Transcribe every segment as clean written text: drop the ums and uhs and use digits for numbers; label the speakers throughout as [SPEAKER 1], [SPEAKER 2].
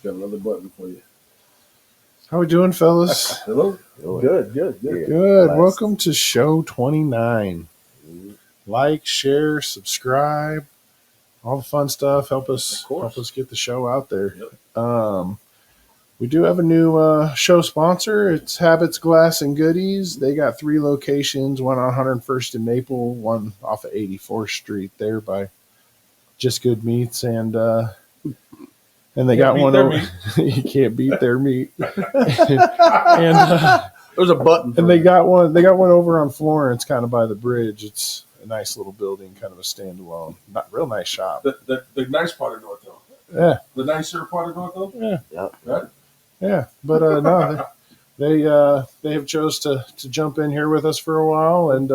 [SPEAKER 1] Got another button for you.
[SPEAKER 2] How we doing, fellas?
[SPEAKER 1] Hello?
[SPEAKER 3] Doing
[SPEAKER 1] Good, good, good.
[SPEAKER 3] Yeah.
[SPEAKER 2] Good.
[SPEAKER 3] Blessed.
[SPEAKER 2] Welcome to show 29.
[SPEAKER 3] Mhm.
[SPEAKER 2] Like, share, subscribe, all the fun stuff. Help
[SPEAKER 1] Of
[SPEAKER 2] us
[SPEAKER 1] course.
[SPEAKER 2] get the show out there.
[SPEAKER 1] Yep.
[SPEAKER 2] We do have a new show sponsor. It's Habits Glass and Goodies. They got 3 locations, one on 101st and Maple, one off of 84th Street there by Just Good Meats, and they
[SPEAKER 1] Can't
[SPEAKER 2] got
[SPEAKER 1] beat
[SPEAKER 2] one
[SPEAKER 1] their
[SPEAKER 2] over.
[SPEAKER 1] meat.
[SPEAKER 2] You can't beat their meat. and
[SPEAKER 1] There's a button.
[SPEAKER 2] And they got one. They got one over on Florence, kind of by the bridge. It's a nice little building, kind of a standalone, not real nice shop.
[SPEAKER 1] The nice part of North Hill.
[SPEAKER 2] Yeah,
[SPEAKER 1] The nicer part of North Hill.
[SPEAKER 2] yeah,
[SPEAKER 3] Yep.
[SPEAKER 1] Right?
[SPEAKER 2] yeah. But no, they have chose to jump in here with us for a while, and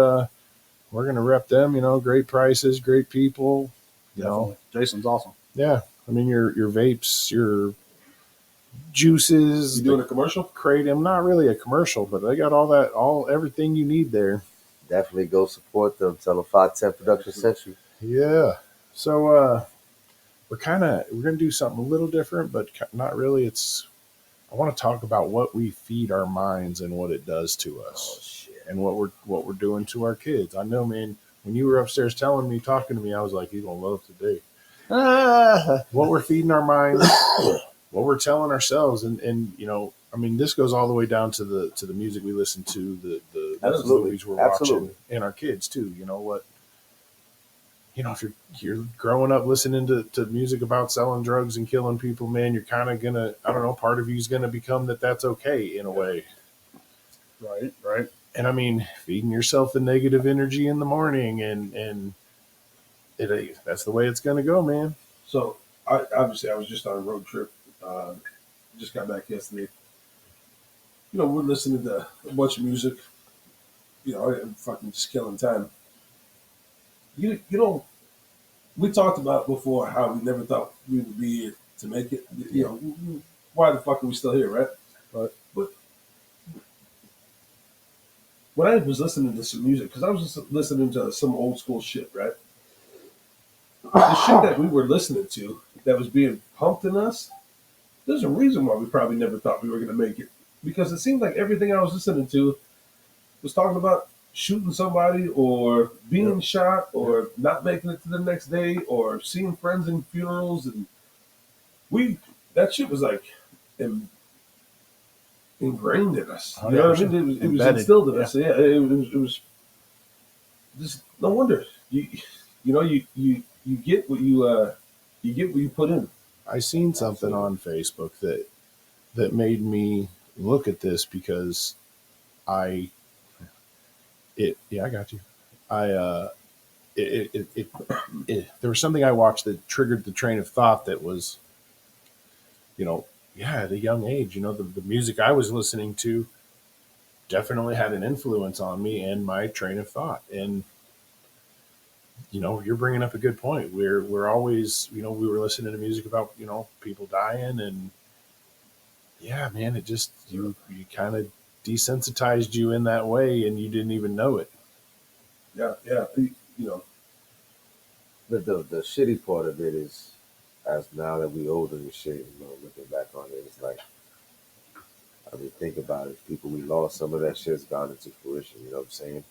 [SPEAKER 2] we're gonna rep them. You know, great prices, great people. You know,
[SPEAKER 1] Jason's awesome.
[SPEAKER 2] yeah. I mean, your vapes, your juices,
[SPEAKER 1] You doing a commercial?
[SPEAKER 2] kratom. Not really a commercial, but they got all everything you need there.
[SPEAKER 3] Definitely go support them. Tell them 510 Production Century.
[SPEAKER 2] Yeah. So we're gonna do something a little different, but not really. I want to talk about what we feed our minds and what it does to
[SPEAKER 3] Oh
[SPEAKER 2] us,
[SPEAKER 3] shit.
[SPEAKER 2] and what we're doing to our kids. I know, man. When you were upstairs talking to me, I was like, "He's gonna love today." What we're feeding our minds, what we're telling ourselves, and you know, I mean, this goes all the way down to the music we listen to, the
[SPEAKER 3] Absolutely.
[SPEAKER 2] movies we're
[SPEAKER 3] Absolutely.
[SPEAKER 2] watching, and our kids too. You know what? You know, if you're growing up listening to music about selling drugs and killing people, man, you're kind of gonna, I don't know, part of you's gonna become that's okay in a way.
[SPEAKER 1] Right, right.
[SPEAKER 2] And I mean, feeding yourself the negative energy in the morning, and that's the way it's gonna go, man.
[SPEAKER 1] So, obviously, I was just on a road trip. Uh, just got back yesterday. You know, we're listening to a bunch of music. You know, and fucking just killing time. You know, we talked about before how we never thought we would be here to make it. You know, why the fuck are we still here, right? But when I was listening to some music, because I was just listening to some old school shit, right? The shit that we were listening to that was being pumped in us, there's a reason why we probably never thought we were going to make it. Because it seemed like everything I was listening to was talking about shooting somebody or being shot or not making it to the next day or seeing friends in funerals. And that shit was like ingrained in us. You know what I mean? It was
[SPEAKER 2] Embedded.
[SPEAKER 1] instilled in us. Yeah, it was just no wonder you get what you get what you put in.
[SPEAKER 2] I seen something on Facebook that made me look at this because I I got you. I there was something I watched that triggered the train of thought that was, you know, yeah, at a young age, you know, the music I was listening to definitely had an influence on me and my train of thought. And you know, you're bringing up a good point. We're always, you know, we were listening to music about, you know, people dying, and yeah, man, it just you kind of desensitized you in that way, and you didn't even know it.
[SPEAKER 1] Yeah, yeah. You know,
[SPEAKER 3] The shitty part of it is, as now that we older and shit, you know, looking back on it, it's like, I mean, think about it. People we lost, some of that shit's gone into fruition. You know what I'm saying?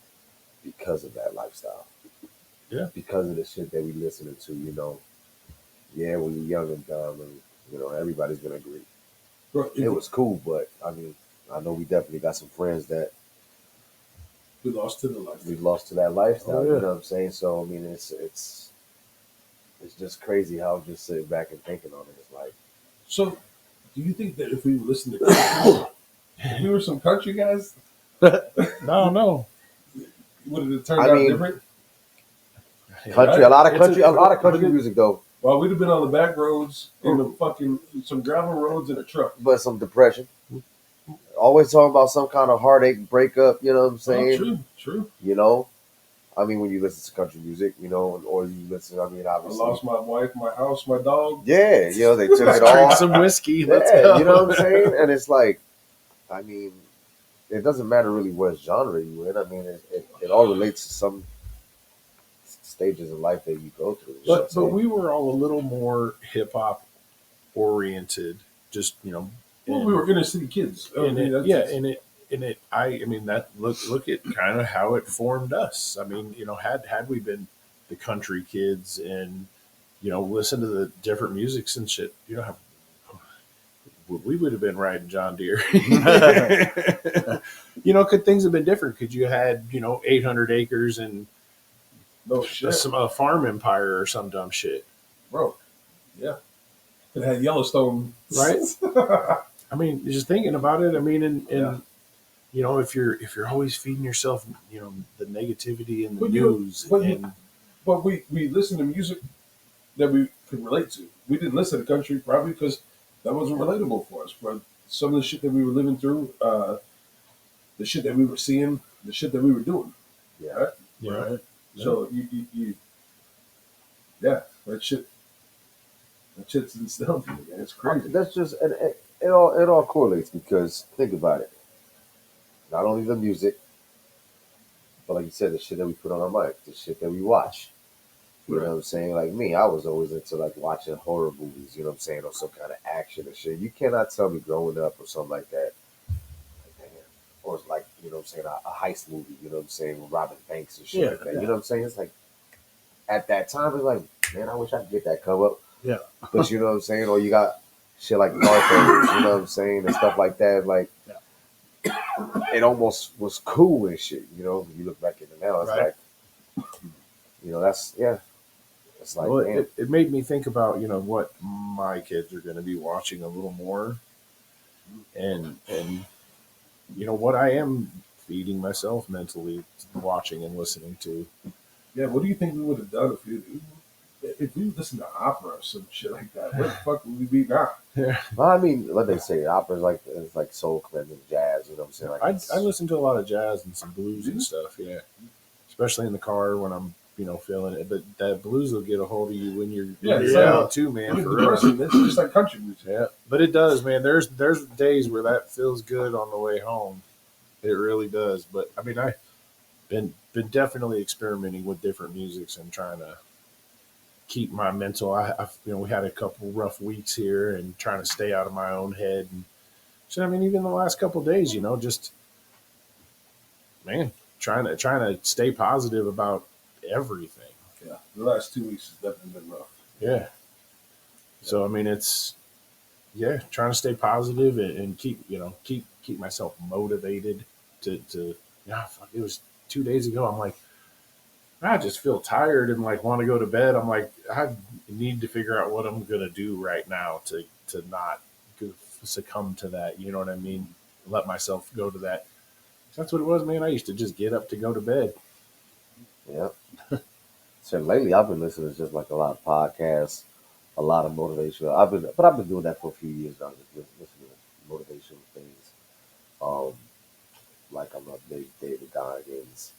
[SPEAKER 3] Because of that lifestyle.
[SPEAKER 2] Yeah.
[SPEAKER 3] Because of the shit that we listening to. You know, yeah, when you're young and dumb, and you know, everybody's gonna agree.
[SPEAKER 1] bro,
[SPEAKER 3] It was cool, but I mean, I know we definitely got some friends that
[SPEAKER 1] we lost to the life.
[SPEAKER 3] we lost to that lifestyle.
[SPEAKER 2] Oh, yeah.
[SPEAKER 3] You know what I'm saying? So I mean, it's just crazy how I'm just sitting back and thinking on it. It's like,
[SPEAKER 1] So, do you think that if we listened to country, if we were some country guys,
[SPEAKER 2] No.
[SPEAKER 1] would it have turned
[SPEAKER 3] I
[SPEAKER 1] out
[SPEAKER 3] mean,
[SPEAKER 1] different?
[SPEAKER 3] country,
[SPEAKER 1] Right?
[SPEAKER 3] a lot of
[SPEAKER 2] It's
[SPEAKER 3] country, a lot of country
[SPEAKER 1] but
[SPEAKER 3] music though,
[SPEAKER 1] Well, we'd have been on the back roads in the fucking some gravel roads in a truck.
[SPEAKER 3] but some depression. Always talking about some kind of heartache breakup. You know what I'm
[SPEAKER 1] Oh,
[SPEAKER 3] saying?
[SPEAKER 1] true.
[SPEAKER 3] You know, I mean, when you listen to country music, you know, or you listen, I mean,
[SPEAKER 1] I
[SPEAKER 3] obviously,
[SPEAKER 1] lost my wife, my house, my dog.
[SPEAKER 3] yeah, you know, they took it
[SPEAKER 2] Drink
[SPEAKER 3] all.
[SPEAKER 2] some whiskey. Let's
[SPEAKER 3] Yeah,
[SPEAKER 2] go.
[SPEAKER 3] you know what I'm saying? And it's like, I mean, it doesn't matter really what genre you in. I mean, it all relates to some stages of life that you go through. You know what I'm
[SPEAKER 2] But
[SPEAKER 3] saying?
[SPEAKER 2] we were all a little more hip hop oriented just
[SPEAKER 1] Well,
[SPEAKER 2] and,
[SPEAKER 1] we were inner city kids. I
[SPEAKER 2] and
[SPEAKER 1] mean,
[SPEAKER 2] it,
[SPEAKER 1] that's
[SPEAKER 2] yeah,
[SPEAKER 1] just-
[SPEAKER 2] and it I mean that look at kind of how it formed us. I mean, had we been the country kids and listen to the different musics and shit, we would have been riding John Deere. Could things have been different? Could you had 800 acres and
[SPEAKER 1] no shit,
[SPEAKER 2] a farm empire or some dumb shit,
[SPEAKER 1] bro. Yeah, it had Yellowstone,
[SPEAKER 2] right? I mean, just thinking about it. I mean, and
[SPEAKER 1] Yeah.
[SPEAKER 2] if you're always feeding yourself, the negativity and the
[SPEAKER 1] But you-
[SPEAKER 2] news,
[SPEAKER 1] but you-
[SPEAKER 2] and
[SPEAKER 1] But we listened to music that we could relate to. We didn't listen to country probably because that wasn't relatable for us. But some of the shit that we were living through, the shit that we were seeing, the shit that we were doing.
[SPEAKER 3] Yeah.
[SPEAKER 1] Right?
[SPEAKER 2] Right.
[SPEAKER 1] So you yeah, that shit's instilled in you, man. It's crazy.
[SPEAKER 3] That's just and it all correlates because think about it. Not only the music, but like you said, the shit that we put on our mic, the shit that we watch. You know what I'm saying? Like me, I was always into like watching horror movies, you know what I'm saying, or some kind of action and shit. You cannot tell me growing up or something like that. Like, damn. Or it's like, you know what I'm saying, a heist movie, you know what I'm saying, with Robin Banks and shit
[SPEAKER 2] Yeah,
[SPEAKER 3] like that.
[SPEAKER 2] yeah.
[SPEAKER 3] You know what I'm saying? It's like at that time it's like, man, I wish I could get that come up.
[SPEAKER 2] Yeah.
[SPEAKER 3] But you know what I'm saying? Or you got shit like Narcos, you know what I'm saying, and stuff like that. Like it almost was cool and shit, When you look back at it now, it's
[SPEAKER 2] Right.
[SPEAKER 3] like, that's it's like,
[SPEAKER 2] well,
[SPEAKER 3] damn.
[SPEAKER 2] it made me think about what my kids are going to be watching a little more, and what I am feeding myself mentally, watching and listening to.
[SPEAKER 1] Yeah, what do you think we would have done if we listened to opera or some shit like that? Where the fuck would we be now?
[SPEAKER 3] Well, I mean, what they say, opera's like it's like soul cleansing jazz. You know what I'm saying? Like
[SPEAKER 2] I listen to a lot of jazz and some blues and
[SPEAKER 1] Mhm.
[SPEAKER 2] stuff. Yeah, especially in the car when I'm feeling it. But that blues will get a hold of you when you're
[SPEAKER 1] Yeah.
[SPEAKER 2] down too, man.
[SPEAKER 1] It's
[SPEAKER 2] For real.
[SPEAKER 1] depressing. It's just like country music.
[SPEAKER 2] Yeah, but it does, man. There's days where that feels good on the way home. It really does. But I mean, I've been definitely experimenting with different musics and trying to keep my mental. We had a couple rough weeks here and trying to stay out of my own head. And so I mean, even the last couple of days, just man, trying to stay positive about everything.
[SPEAKER 1] Yeah, the last 2 weeks has definitely been rough.
[SPEAKER 2] Yeah. So I mean, it's trying to stay positive and keep myself motivated to fuck, it was 2 days ago. I'm like, I just feel tired and like want to go to bed. I'm like, I need to figure out what I'm gonna do right now to not succumb to that. You know what I mean? Let myself go to that. That's what it was, man. I used to just get up to go to bed.
[SPEAKER 3] Yeah. So lately, I've been listening to just like a lot of podcasts, a lot of motivational. I've been doing that for a few years now. Just listening to motivational things. Um, like I'm a big David Goggins.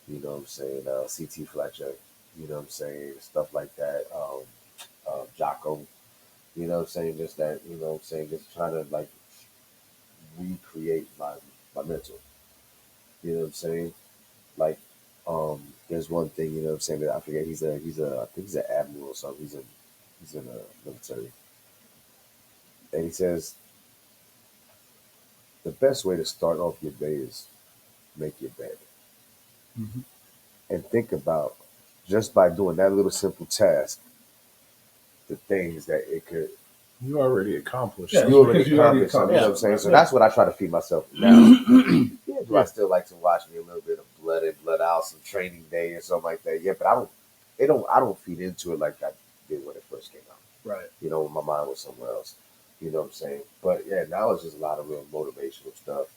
[SPEAKER 3] You know what I'm saying? CT Fletcher. You know what I'm saying? Stuff like that. Jocko. You know what I'm saying? Just that. You know what I'm saying? Just trying to like recreate my mental. You know what I'm saying? Like, there's one thing, you know what I'm saying, that I forget I think he's an admiral or something. He's in the military. And he says the best way to start off your day is make your bed.
[SPEAKER 1] Mhm.
[SPEAKER 3] And think about just by doing that little simple task, the things that it could
[SPEAKER 2] You already accomplished.
[SPEAKER 1] Yeah,
[SPEAKER 3] you already
[SPEAKER 1] because you already
[SPEAKER 3] accomplished something, you know what I'm saying?
[SPEAKER 1] accomplished
[SPEAKER 3] So
[SPEAKER 1] it.
[SPEAKER 3] that's what I try to feed myself now. Yeah, do I
[SPEAKER 2] Yeah.
[SPEAKER 3] still like to watch me a little bit of Blood In, Blood Out, some Training Day or something like that? Yeah, but I don't feed into it like I did when it first came out.
[SPEAKER 1] Right.
[SPEAKER 3] When my mind was somewhere else. You know what I'm saying? But yeah, now it's just a lot of real motivational stuff.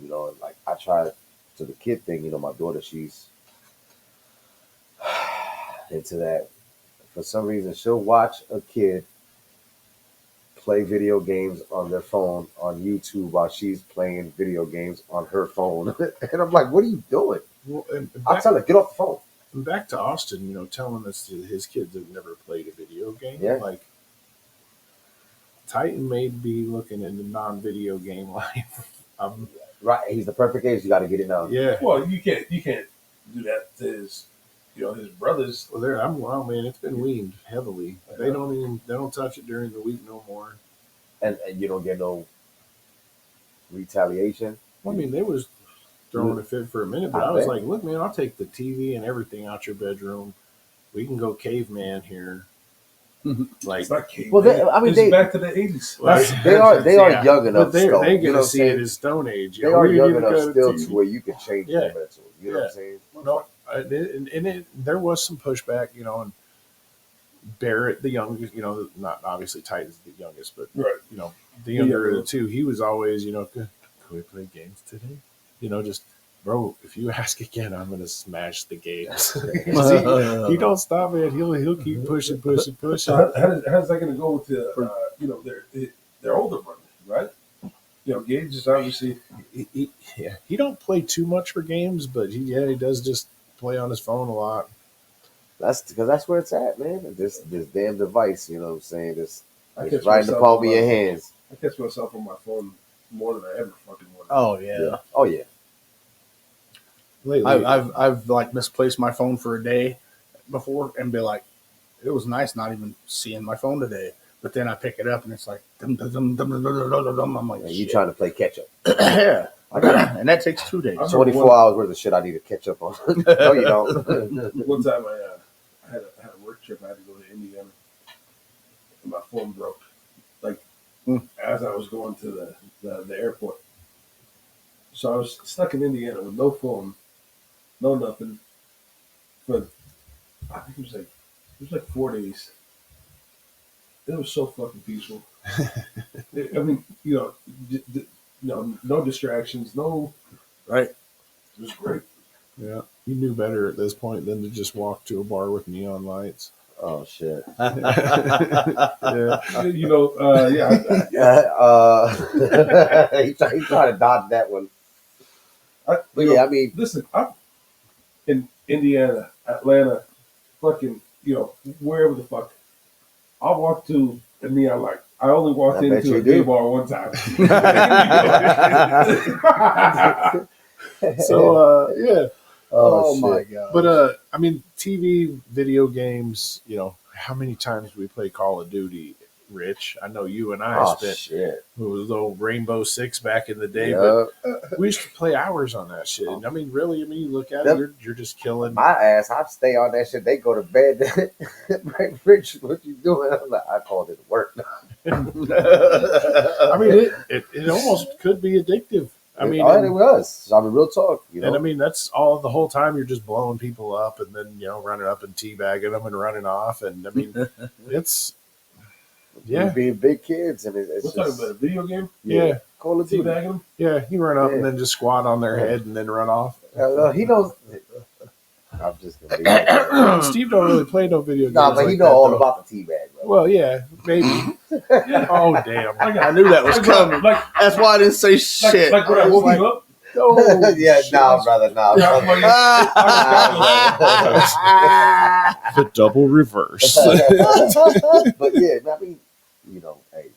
[SPEAKER 3] And like I try to the kid thing, my daughter, she's into that. For some reason, she'll watch a kid play video games on their phone on YouTube while she's playing video games on her phone. And I'm like, what are you doing?
[SPEAKER 2] Well, and
[SPEAKER 3] I'll tell her, get off the phone.
[SPEAKER 2] back to Austin, telling us that his kids have never played a video game.
[SPEAKER 3] Yeah.
[SPEAKER 2] Like, Titan may be looking into non-video game life.
[SPEAKER 3] Right. He's the perfect age. You got to get it now.
[SPEAKER 2] Yeah.
[SPEAKER 1] Well, you can't do that to his brothers.
[SPEAKER 2] Well, man, it's been weaned heavily. They don't touch it during the week no more.
[SPEAKER 3] and you don't get no retaliation.
[SPEAKER 2] Well, I mean, they was throwing a fit for a minute, but
[SPEAKER 3] I
[SPEAKER 2] I was
[SPEAKER 3] bet.
[SPEAKER 2] like, look, man, I'll take the TV and everything out your bedroom. We can go caveman here. Like,
[SPEAKER 1] It's not cave.
[SPEAKER 3] Well, I mean,
[SPEAKER 1] it's back to the 80s.
[SPEAKER 3] they are
[SPEAKER 2] yeah.
[SPEAKER 3] young enough.
[SPEAKER 2] But they're
[SPEAKER 3] still,
[SPEAKER 2] they
[SPEAKER 3] you know
[SPEAKER 2] gonna
[SPEAKER 3] what I'm
[SPEAKER 2] see
[SPEAKER 3] saying?
[SPEAKER 2] it as Stone Age.
[SPEAKER 3] They are
[SPEAKER 2] We
[SPEAKER 3] young
[SPEAKER 2] even
[SPEAKER 3] enough
[SPEAKER 2] got a
[SPEAKER 3] still
[SPEAKER 2] TV.
[SPEAKER 3] to where you can change
[SPEAKER 2] Yeah.
[SPEAKER 3] them into it. You know what
[SPEAKER 2] Yeah.
[SPEAKER 3] I'm saying?
[SPEAKER 2] No, there was some pushback, and Barrett, the youngest, not obviously Titan's the youngest, but
[SPEAKER 1] Right.
[SPEAKER 2] the younger of the two, he was always, can we play games today? Just, bro, if you ask again, I'm gonna smash the games. he don't stop, man. He'll keep pushing.
[SPEAKER 1] So how's that going to go with their older brother, right? Gage is obviously
[SPEAKER 2] He don't play too much for games, but he does just play on his phone a lot.
[SPEAKER 3] That's because that's where it's at, man. This damn device, you know what I'm saying? It's
[SPEAKER 1] I catch
[SPEAKER 3] right in the
[SPEAKER 1] myself
[SPEAKER 3] palm
[SPEAKER 1] on
[SPEAKER 3] of your
[SPEAKER 1] my-
[SPEAKER 3] hands.
[SPEAKER 1] I catch myself on my phone more than I ever fucking want.
[SPEAKER 4] Oh yeah.
[SPEAKER 3] Oh yeah.
[SPEAKER 2] Lately,
[SPEAKER 4] I've like misplaced my phone for a day before and be like, it was nice not even seeing my phone today. But then I pick it up and it's like, dum, dum, dum, dum, dum, dum, dum, dum. I'm like,
[SPEAKER 3] And you
[SPEAKER 4] shit.
[SPEAKER 3] trying to play catch up.
[SPEAKER 4] Yeah. And that takes 2 days.
[SPEAKER 1] I remember
[SPEAKER 3] 24 hours worth of shit I need to catch up on. No, you don't.
[SPEAKER 1] One time I had a work trip. I had to go to Indiana, and my phone broke. Like as I was going to the airport, so I was stuck in Indiana with no phone, no nothing. But I think it was like 4 days. It was so fucking peaceful. I mean, no distractions, no.
[SPEAKER 4] Right.
[SPEAKER 1] It was great.
[SPEAKER 2] yeah, he knew better at this point than to just walk to a bar with neon lights.
[SPEAKER 3] Oh shit.
[SPEAKER 2] Yeah,
[SPEAKER 3] He tried to dodge that one. But yeah, I mean,
[SPEAKER 1] Listen, I'm in Indiana, Atlanta, fucking, wherever the fuck. I'll walk to a neon light. I only walked
[SPEAKER 3] I bet
[SPEAKER 1] into
[SPEAKER 3] you
[SPEAKER 1] a
[SPEAKER 3] do.
[SPEAKER 1] gay bar one time.
[SPEAKER 2] so yeah.
[SPEAKER 4] Oh,
[SPEAKER 3] shit.
[SPEAKER 4] my God.
[SPEAKER 2] But I mean, TV, video games. How many times we play Call of Duty? Rich, I know you and I
[SPEAKER 3] Oh
[SPEAKER 2] spent
[SPEAKER 3] shit.
[SPEAKER 2] it was old Rainbow Six back in the day,
[SPEAKER 3] Yeah.
[SPEAKER 2] but we used to play hours on that shit. And I mean, really, you look at
[SPEAKER 3] Yep.
[SPEAKER 2] it, you're just killing.
[SPEAKER 3] My ass, I'd stay on that shit. They go to bed. Right, Rich, what you doing? I'm like, I called it work.
[SPEAKER 2] I mean, it almost could be addictive. I mean,
[SPEAKER 3] it was. I mean, real talk.
[SPEAKER 2] and I mean, that's all the whole time you're just blowing people up and then, running up and teabagging them and running off. And I mean, it's, yeah.
[SPEAKER 3] being big kids, and it's
[SPEAKER 1] We're talking
[SPEAKER 3] just
[SPEAKER 1] about a video game?
[SPEAKER 2] yeah,
[SPEAKER 3] Call of Duty.
[SPEAKER 1] Teabagging them?
[SPEAKER 2] yeah. You run up and
[SPEAKER 3] Yeah.
[SPEAKER 2] then just squat on their head and then run off.
[SPEAKER 3] He knows. I'm just gonna leave it there.
[SPEAKER 2] Steve don't really play no video games.
[SPEAKER 3] Nah, but he
[SPEAKER 2] like
[SPEAKER 3] know
[SPEAKER 2] that,
[SPEAKER 3] all
[SPEAKER 2] though.
[SPEAKER 3] about the teabag, bro.
[SPEAKER 2] Well, yeah, maybe. Oh, damn.
[SPEAKER 4] I knew that was coming.
[SPEAKER 1] Like,
[SPEAKER 4] That's why I didn't say shit.
[SPEAKER 1] like when I woke you up?
[SPEAKER 2] Oh,
[SPEAKER 3] yeah,
[SPEAKER 2] shit.
[SPEAKER 3] nah, brother, nah.
[SPEAKER 1] Yeah, I'm like-
[SPEAKER 2] The double reverse.
[SPEAKER 3] But yeah, I mean, hey,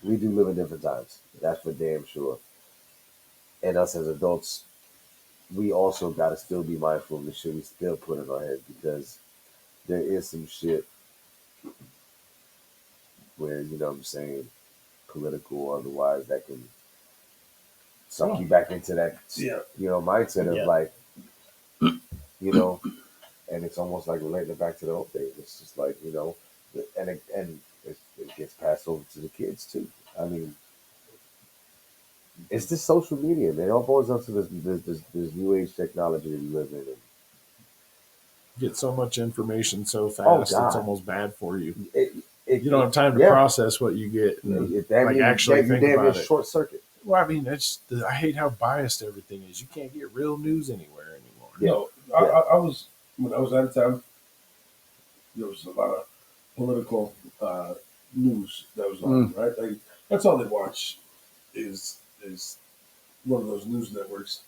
[SPEAKER 3] we do live in different times. That's for damn sure. And us as adults, we also got to still be mindful of the shit we still put in our head, because there is some shit where, you know what I'm saying, political or otherwise, that can suck you back into that,
[SPEAKER 1] Yeah.
[SPEAKER 3] mindset of
[SPEAKER 4] Yeah.
[SPEAKER 3] like, and it's almost like relating it back to the old days. It's just like, and it gets passed over to the kids too. I mean, it's just social media, man. It all boils down to this new age technology that we live in. And
[SPEAKER 2] Get so much information so fast,
[SPEAKER 3] Oh,
[SPEAKER 2] it's
[SPEAKER 3] God.
[SPEAKER 2] almost bad for you.
[SPEAKER 3] it
[SPEAKER 2] You don't have time to
[SPEAKER 3] Yeah.
[SPEAKER 2] process what you get. And,
[SPEAKER 3] It damn
[SPEAKER 2] like,
[SPEAKER 3] near-
[SPEAKER 2] actually
[SPEAKER 3] you
[SPEAKER 2] think
[SPEAKER 3] damn near
[SPEAKER 2] about it.
[SPEAKER 3] short circuit.
[SPEAKER 2] well, I mean, I hate how biased everything is. You can't get real news anywhere anymore.
[SPEAKER 3] Yeah.
[SPEAKER 1] No, I was, when I was out of town, there was a lot of political news that was on, right? Like, that's all they watch is one of those news networks.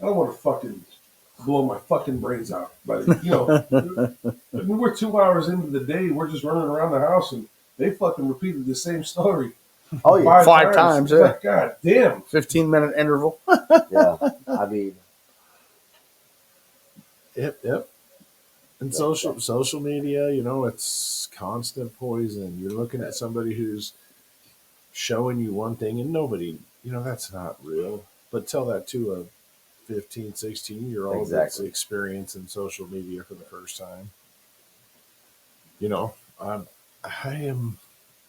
[SPEAKER 1] I don't want to fucking blow my fucking brains out. But, I mean, we're 2 hours into the day, we're just running around the house, and they fucking repeated the same story
[SPEAKER 3] Oh yeah,
[SPEAKER 4] Five times,
[SPEAKER 1] It's
[SPEAKER 4] yeah.
[SPEAKER 1] like, God damn.
[SPEAKER 4] 15-minute interval.
[SPEAKER 3] yeah. I mean,
[SPEAKER 2] Yep. And social media, you know, it's constant poison. You're looking at somebody who's showing you one thing and nobody, you know, that's not real. But tell that to a 15, 16-year old that's
[SPEAKER 3] Exactly.
[SPEAKER 2] experiencing social media for the first time. You know, I am,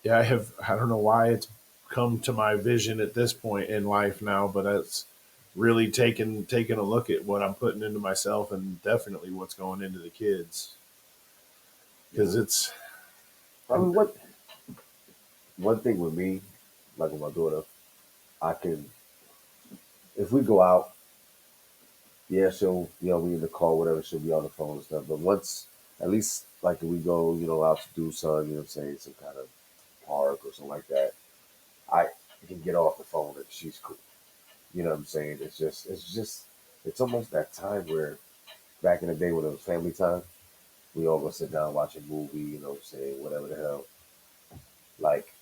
[SPEAKER 2] yeah, I don't know why it's come to my vision at this point in life now, but it's really taken a look at what I'm putting into myself and definitely what's going into the kids. Because it's,
[SPEAKER 3] I mean, what one thing with me, like with my daughter, I can if we go out, yeah, she'll we in the car, whatever, she'll be on the phone and stuff. But once at least like if we go, out to do something, what I'm saying, some kind of park or something like that, I can get off the phone and she's cool. You know what I'm saying? It's almost that time where back in the day when it was family time, we all go sit down, watch a movie, what I'm saying, whatever the hell. Like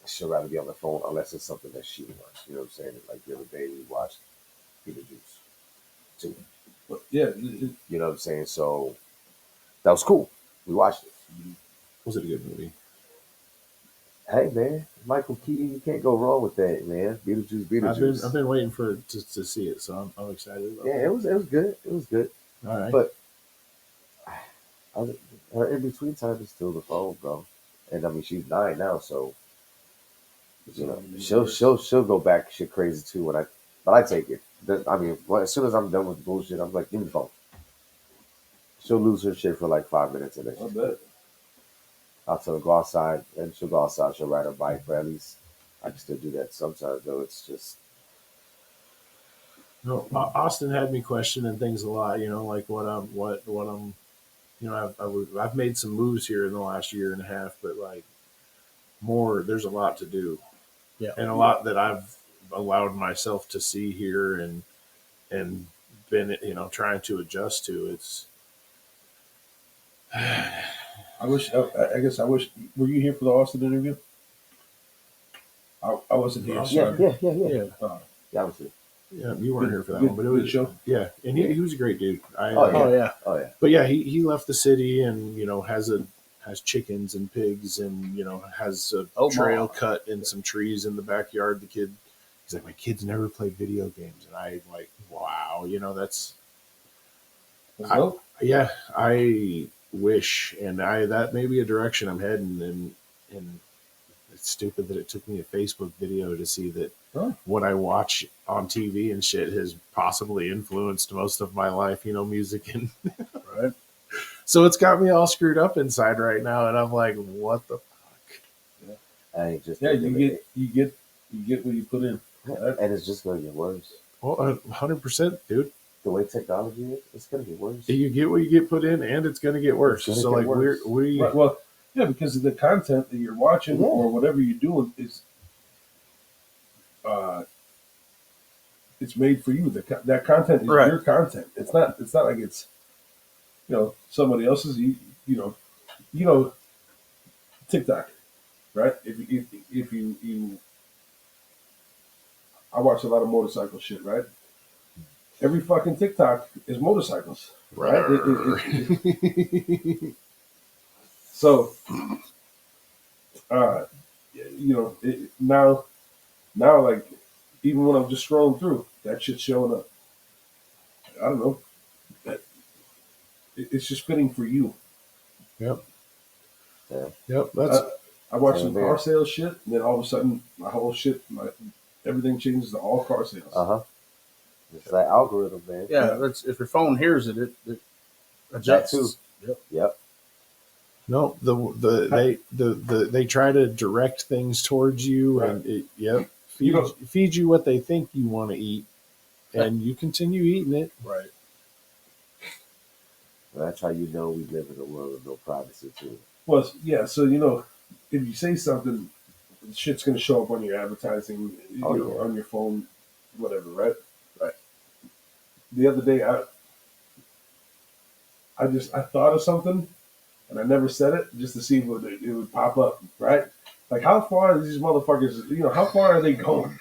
[SPEAKER 3] she'll rather be on the phone unless it's something that she wants. You know what I'm saying? Like the other day we watched Beetlejuice too.
[SPEAKER 1] But yeah,
[SPEAKER 3] You know what I'm saying? So that was cool. We watched it.
[SPEAKER 2] was it a good movie?
[SPEAKER 3] Hey man, Michael Keaton, you can't go wrong with that, man. Beetlejuice.
[SPEAKER 2] I've been waiting for to see it, so I'm excited about
[SPEAKER 3] Yeah,
[SPEAKER 2] it.
[SPEAKER 3] it was good. It was good.
[SPEAKER 2] All right.
[SPEAKER 3] But I, her in between time is still the phone, bro. And I mean she's 9 now, so she'll go back shit crazy too but I take it. I mean, as soon as I'm done with bullshit, I'm like, give me the phone. She'll lose her shit for like 5 minutes and then
[SPEAKER 1] I bet.
[SPEAKER 3] I'll tell her go outside and she'll go outside, she'll ride her bike, but at least I can still do that. Sometimes though it's just
[SPEAKER 2] No, Austin had me questioning things a lot. You know, like what I'm. You know, I've made some moves here in the last year and a half, but like more, there's a lot to do,
[SPEAKER 4] Yeah.
[SPEAKER 2] and a lot that I've allowed myself to see here and been trying to adjust to. It's
[SPEAKER 1] I wish. I guess I wish. Were you here for the Austin interview? I wasn't here.
[SPEAKER 3] yeah,
[SPEAKER 1] Sorry.
[SPEAKER 2] yeah,
[SPEAKER 3] yeah, obviously.
[SPEAKER 2] yeah. You weren't here for that
[SPEAKER 1] Good-
[SPEAKER 2] one, but it
[SPEAKER 1] good
[SPEAKER 2] was
[SPEAKER 1] show.
[SPEAKER 2] Yeah, and he was a great dude.
[SPEAKER 3] Oh, yeah.
[SPEAKER 4] Oh yeah.
[SPEAKER 3] Oh yeah.
[SPEAKER 2] But yeah, he left the city and has chickens and pigs and has a
[SPEAKER 4] Oh,
[SPEAKER 2] trail
[SPEAKER 4] my.
[SPEAKER 2] cut and some trees in the backyard. He's like, my kids never played video games, and I like, wow, that's
[SPEAKER 1] Let's go.
[SPEAKER 2] yeah. I wish, and that may be a direction I'm heading, and it's stupid that it took me a Facebook video to see that
[SPEAKER 1] Huh.
[SPEAKER 2] what I watch on TV and shit has possibly influenced most of my life. Music and.
[SPEAKER 4] Right.
[SPEAKER 2] So it's got me all screwed up inside right now, and I'm like, "What the fuck?"
[SPEAKER 3] I ain't just
[SPEAKER 1] Yeah, you get what you put in.
[SPEAKER 3] and it's just gonna get worse.
[SPEAKER 2] Well, 100%, dude.
[SPEAKER 3] The way technology is, it's gonna get worse.
[SPEAKER 2] You get what you get put in, and it's going to get worse.
[SPEAKER 3] It's
[SPEAKER 2] So,
[SPEAKER 3] gonna
[SPEAKER 2] like,
[SPEAKER 3] get worse.
[SPEAKER 2] we
[SPEAKER 1] Right, well, yeah, because of the content that you're watching
[SPEAKER 3] Yeah.
[SPEAKER 1] or whatever you're doing is, it's made for you. That content is
[SPEAKER 4] Right.
[SPEAKER 1] your content. It's not. It's not like it's, somebody else's. You know, TikTok, right? If you, I watch a lot of motorcycle shit, right? Every fucking TikTok is motorcycles, right? So, uh, now, like, even when I'm just scrolling through, that shit's showing up. I don't know. That it's just fitting for you.
[SPEAKER 2] Yep.
[SPEAKER 3] Yeah.
[SPEAKER 2] Yep. That's
[SPEAKER 1] I watch
[SPEAKER 3] Same
[SPEAKER 1] some
[SPEAKER 3] here.
[SPEAKER 1] car sales shit, and then all of a sudden, everything changes to all car sales.
[SPEAKER 3] Uh-huh. It's that algorithm, man.
[SPEAKER 4] Yeah. That's if your phone hears it, it adjusts.
[SPEAKER 3] That too.
[SPEAKER 4] Yep.
[SPEAKER 3] Yep.
[SPEAKER 2] no they try to direct things towards you,
[SPEAKER 1] Right.
[SPEAKER 2] and feed you what they think you want to eat, and you continue eating it.
[SPEAKER 4] Right.
[SPEAKER 3] That's how you know we live in a world of no privacy too.
[SPEAKER 1] Well, yeah. So if you say something, shit's gonna show up on your advertising,
[SPEAKER 3] Oh, yeah.
[SPEAKER 1] on your phone, whatever, right? Right. The other day, I thought of something, and I never said it just to see if it would pop up, right? Like, how far are these motherfuckers? How far are they going?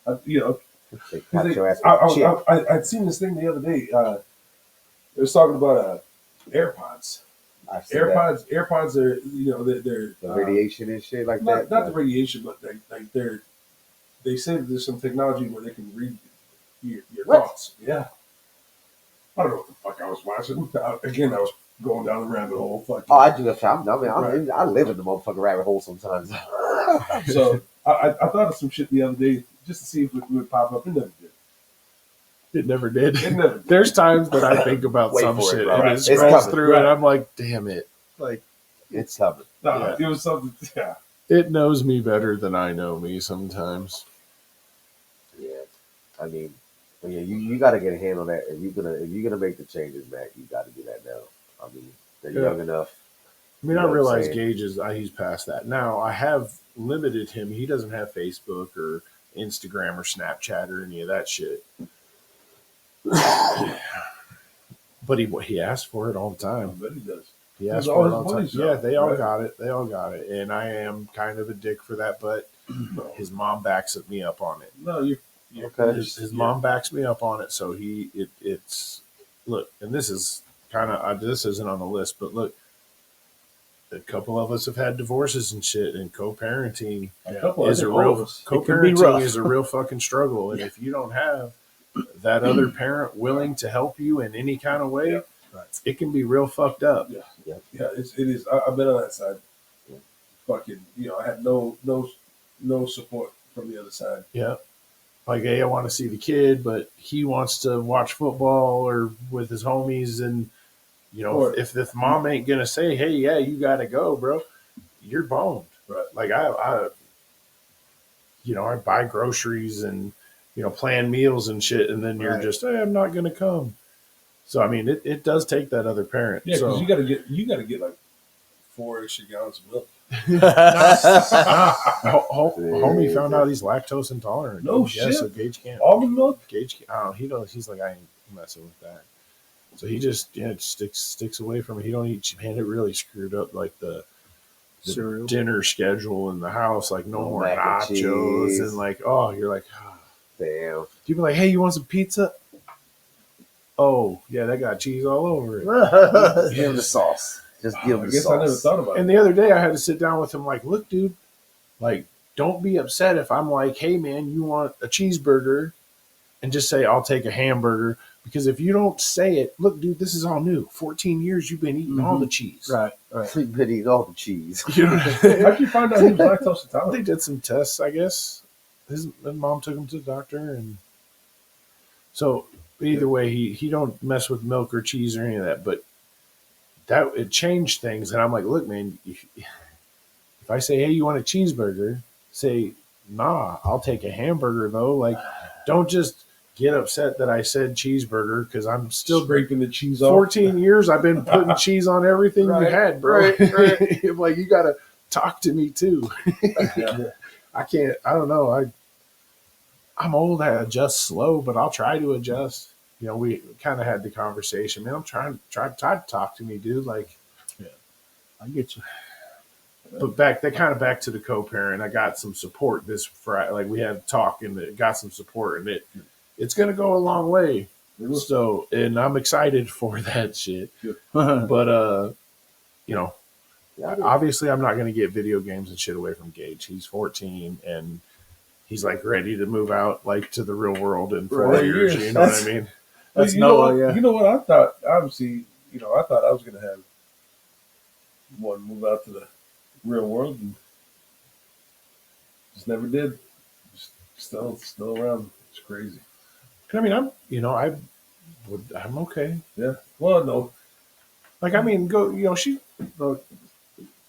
[SPEAKER 3] They
[SPEAKER 1] 'Cause
[SPEAKER 3] got your ass with a chip.
[SPEAKER 1] I'd seen this thing the other day. It was talking about AirPods.
[SPEAKER 3] I've seen that.
[SPEAKER 1] AirPods are, you know, they're
[SPEAKER 3] The radiation and shit like that.
[SPEAKER 1] not the radiation, but they say that there's some technology where they can read your
[SPEAKER 3] What?
[SPEAKER 1] thoughts. Yeah. I don't know what the fuck I was watching. Again, I was going down the rabbit hole. Fucking.
[SPEAKER 3] Oh, I do that. I live in the motherfucking rabbit hole sometimes.
[SPEAKER 1] So I thought of some shit the other day just to see if it would pop up. It never did.
[SPEAKER 2] It never did.
[SPEAKER 1] It never did.
[SPEAKER 2] There's times that I think about
[SPEAKER 3] Wait
[SPEAKER 2] some
[SPEAKER 3] for it,
[SPEAKER 2] shit
[SPEAKER 3] bro.
[SPEAKER 2] and
[SPEAKER 1] Right.
[SPEAKER 2] it
[SPEAKER 1] It's
[SPEAKER 2] scrolls
[SPEAKER 3] coming.
[SPEAKER 2] through
[SPEAKER 1] Right.
[SPEAKER 2] and I'm like, damn it. Like,
[SPEAKER 3] It's coming.
[SPEAKER 1] No,
[SPEAKER 2] Yeah.
[SPEAKER 1] it was something. Yeah.
[SPEAKER 2] it knows me better than I know me sometimes.
[SPEAKER 3] Yeah, I mean, but yeah, you got to get a hand on that. If you're gonna make the changes, Matt, you got to do that now. I mean, they're
[SPEAKER 2] Yeah.
[SPEAKER 3] young enough.
[SPEAKER 2] I mean,
[SPEAKER 3] You know
[SPEAKER 2] I
[SPEAKER 3] what I'm
[SPEAKER 2] realize
[SPEAKER 3] saying?
[SPEAKER 2] Gage he's past that. Now, I have limited him. He doesn't have Facebook or Instagram or Snapchat or any of that shit. But he asks for it all the
[SPEAKER 1] I
[SPEAKER 2] time.
[SPEAKER 1] bet he does.
[SPEAKER 2] He asks
[SPEAKER 1] Because
[SPEAKER 2] for
[SPEAKER 1] all
[SPEAKER 2] it
[SPEAKER 1] his
[SPEAKER 2] all the time.
[SPEAKER 1] buddies
[SPEAKER 2] Yeah,
[SPEAKER 1] are,
[SPEAKER 2] they all
[SPEAKER 1] right?
[SPEAKER 2] got it. They all got it. And I am kind of a dick for that, but his mom backs me up on it.
[SPEAKER 1] No, you're
[SPEAKER 3] Okay.
[SPEAKER 2] His mom backs me up on it, so it's look, and this is kind of this isn't on the list, but look, a couple of us have had divorces and shit, and co-parenting
[SPEAKER 1] A couple
[SPEAKER 2] is a
[SPEAKER 1] all of
[SPEAKER 2] real
[SPEAKER 1] us.
[SPEAKER 4] It can be
[SPEAKER 2] co-parenting
[SPEAKER 4] rough.
[SPEAKER 2] is a real fucking struggle, and if you don't have that other parent willing to help you in any kind of way,
[SPEAKER 1] Yeah.
[SPEAKER 4] Right.
[SPEAKER 2] it can be real fucked up.
[SPEAKER 1] Yeah, it is. I've been on that side. Fucking, I had no support from the other side.
[SPEAKER 2] Yeah. Like, hey, I want to see the kid, but he wants to watch football or with his homies. And,
[SPEAKER 1] Or-
[SPEAKER 2] if the mom ain't going to say, hey, yeah, you got to go, bro, you're boned.
[SPEAKER 1] Right.
[SPEAKER 2] Like, I buy groceries and, plan meals and shit. And then you're
[SPEAKER 4] Right.
[SPEAKER 2] just, hey, I'm not going to come. So, I mean, it does take that other parent.
[SPEAKER 1] Yeah, because
[SPEAKER 2] so,
[SPEAKER 1] you gotta get like 4 extra gallons of milk.
[SPEAKER 2] homie found out he's lactose intolerant.
[SPEAKER 1] No
[SPEAKER 2] Yeah,
[SPEAKER 1] shit.
[SPEAKER 2] so Gage can't.
[SPEAKER 1] Almond milk.
[SPEAKER 2] Gage, I don't know. He don't. He's like, I ain't messing with that. So he just it sticks away from it. He don't eat. Man, it really screwed up like the
[SPEAKER 4] Cereal.
[SPEAKER 2] dinner schedule in the house. Like no
[SPEAKER 3] No
[SPEAKER 2] more
[SPEAKER 3] mac and
[SPEAKER 2] nachos
[SPEAKER 3] cheese.
[SPEAKER 2] and like you're like,
[SPEAKER 3] Damn.
[SPEAKER 2] you be like, hey, you want some pizza? Oh yeah, that got cheese all over it.
[SPEAKER 3] Give him the sauce. Just give him
[SPEAKER 1] I
[SPEAKER 3] the
[SPEAKER 1] guess
[SPEAKER 3] sauce.
[SPEAKER 1] I never thought about
[SPEAKER 2] And
[SPEAKER 1] it.
[SPEAKER 2] the other day I had to sit down with him like, look, dude, like don't be upset if I'm like, hey man, you want a cheeseburger, and just say I'll take a hamburger. Because if you don't say it, look, dude, this is all new. 14 years you've been eating all the cheese.
[SPEAKER 4] Right.
[SPEAKER 3] You've been eating all the cheese.
[SPEAKER 2] You know,
[SPEAKER 1] How'd you find out he was lactose
[SPEAKER 2] they
[SPEAKER 1] intolerant?
[SPEAKER 2] did some tests, I guess. His mom took him to the doctor, and so either way, he don't mess with milk or cheese or any of that. But that it changed things, and I'm like, look, man, if I say, hey, you want a cheeseburger? Say, nah, I'll take a hamburger though. Like, don't just get upset that I said cheeseburger because I'm still
[SPEAKER 1] Scraping the cheese off.
[SPEAKER 2] 14 years I've been putting cheese on everything you
[SPEAKER 1] Right,
[SPEAKER 2] had, bro.
[SPEAKER 3] right.
[SPEAKER 2] I'm like, you gotta talk to me too.
[SPEAKER 1] Yeah.
[SPEAKER 2] I can't. I don't know. I'm old. I adjust slow, but I'll try to adjust. We kind of had the conversation. Man, I'm trying to talk to me, dude. Like,
[SPEAKER 4] I get you.
[SPEAKER 2] but back to the co-parent. I got some support this Friday. Like we had a talk and it got some support, and it's gonna go a long way. So, and I'm excited for that shit. But obviously I'm not going to get video games and shit away from Gage. He's 14 and he's like ready to move out like to the real world in 4
[SPEAKER 1] Right.
[SPEAKER 2] years. You know what I mean?
[SPEAKER 4] That's
[SPEAKER 1] you know
[SPEAKER 4] Noah,
[SPEAKER 1] what?
[SPEAKER 4] yeah.
[SPEAKER 1] You know what? I thought, obviously, I thought I was going to have one move out to the real world and just never did. Just still around. It's crazy.
[SPEAKER 2] I mean, I'm okay.
[SPEAKER 1] Yeah. Well, no.
[SPEAKER 2] Like, I mean, she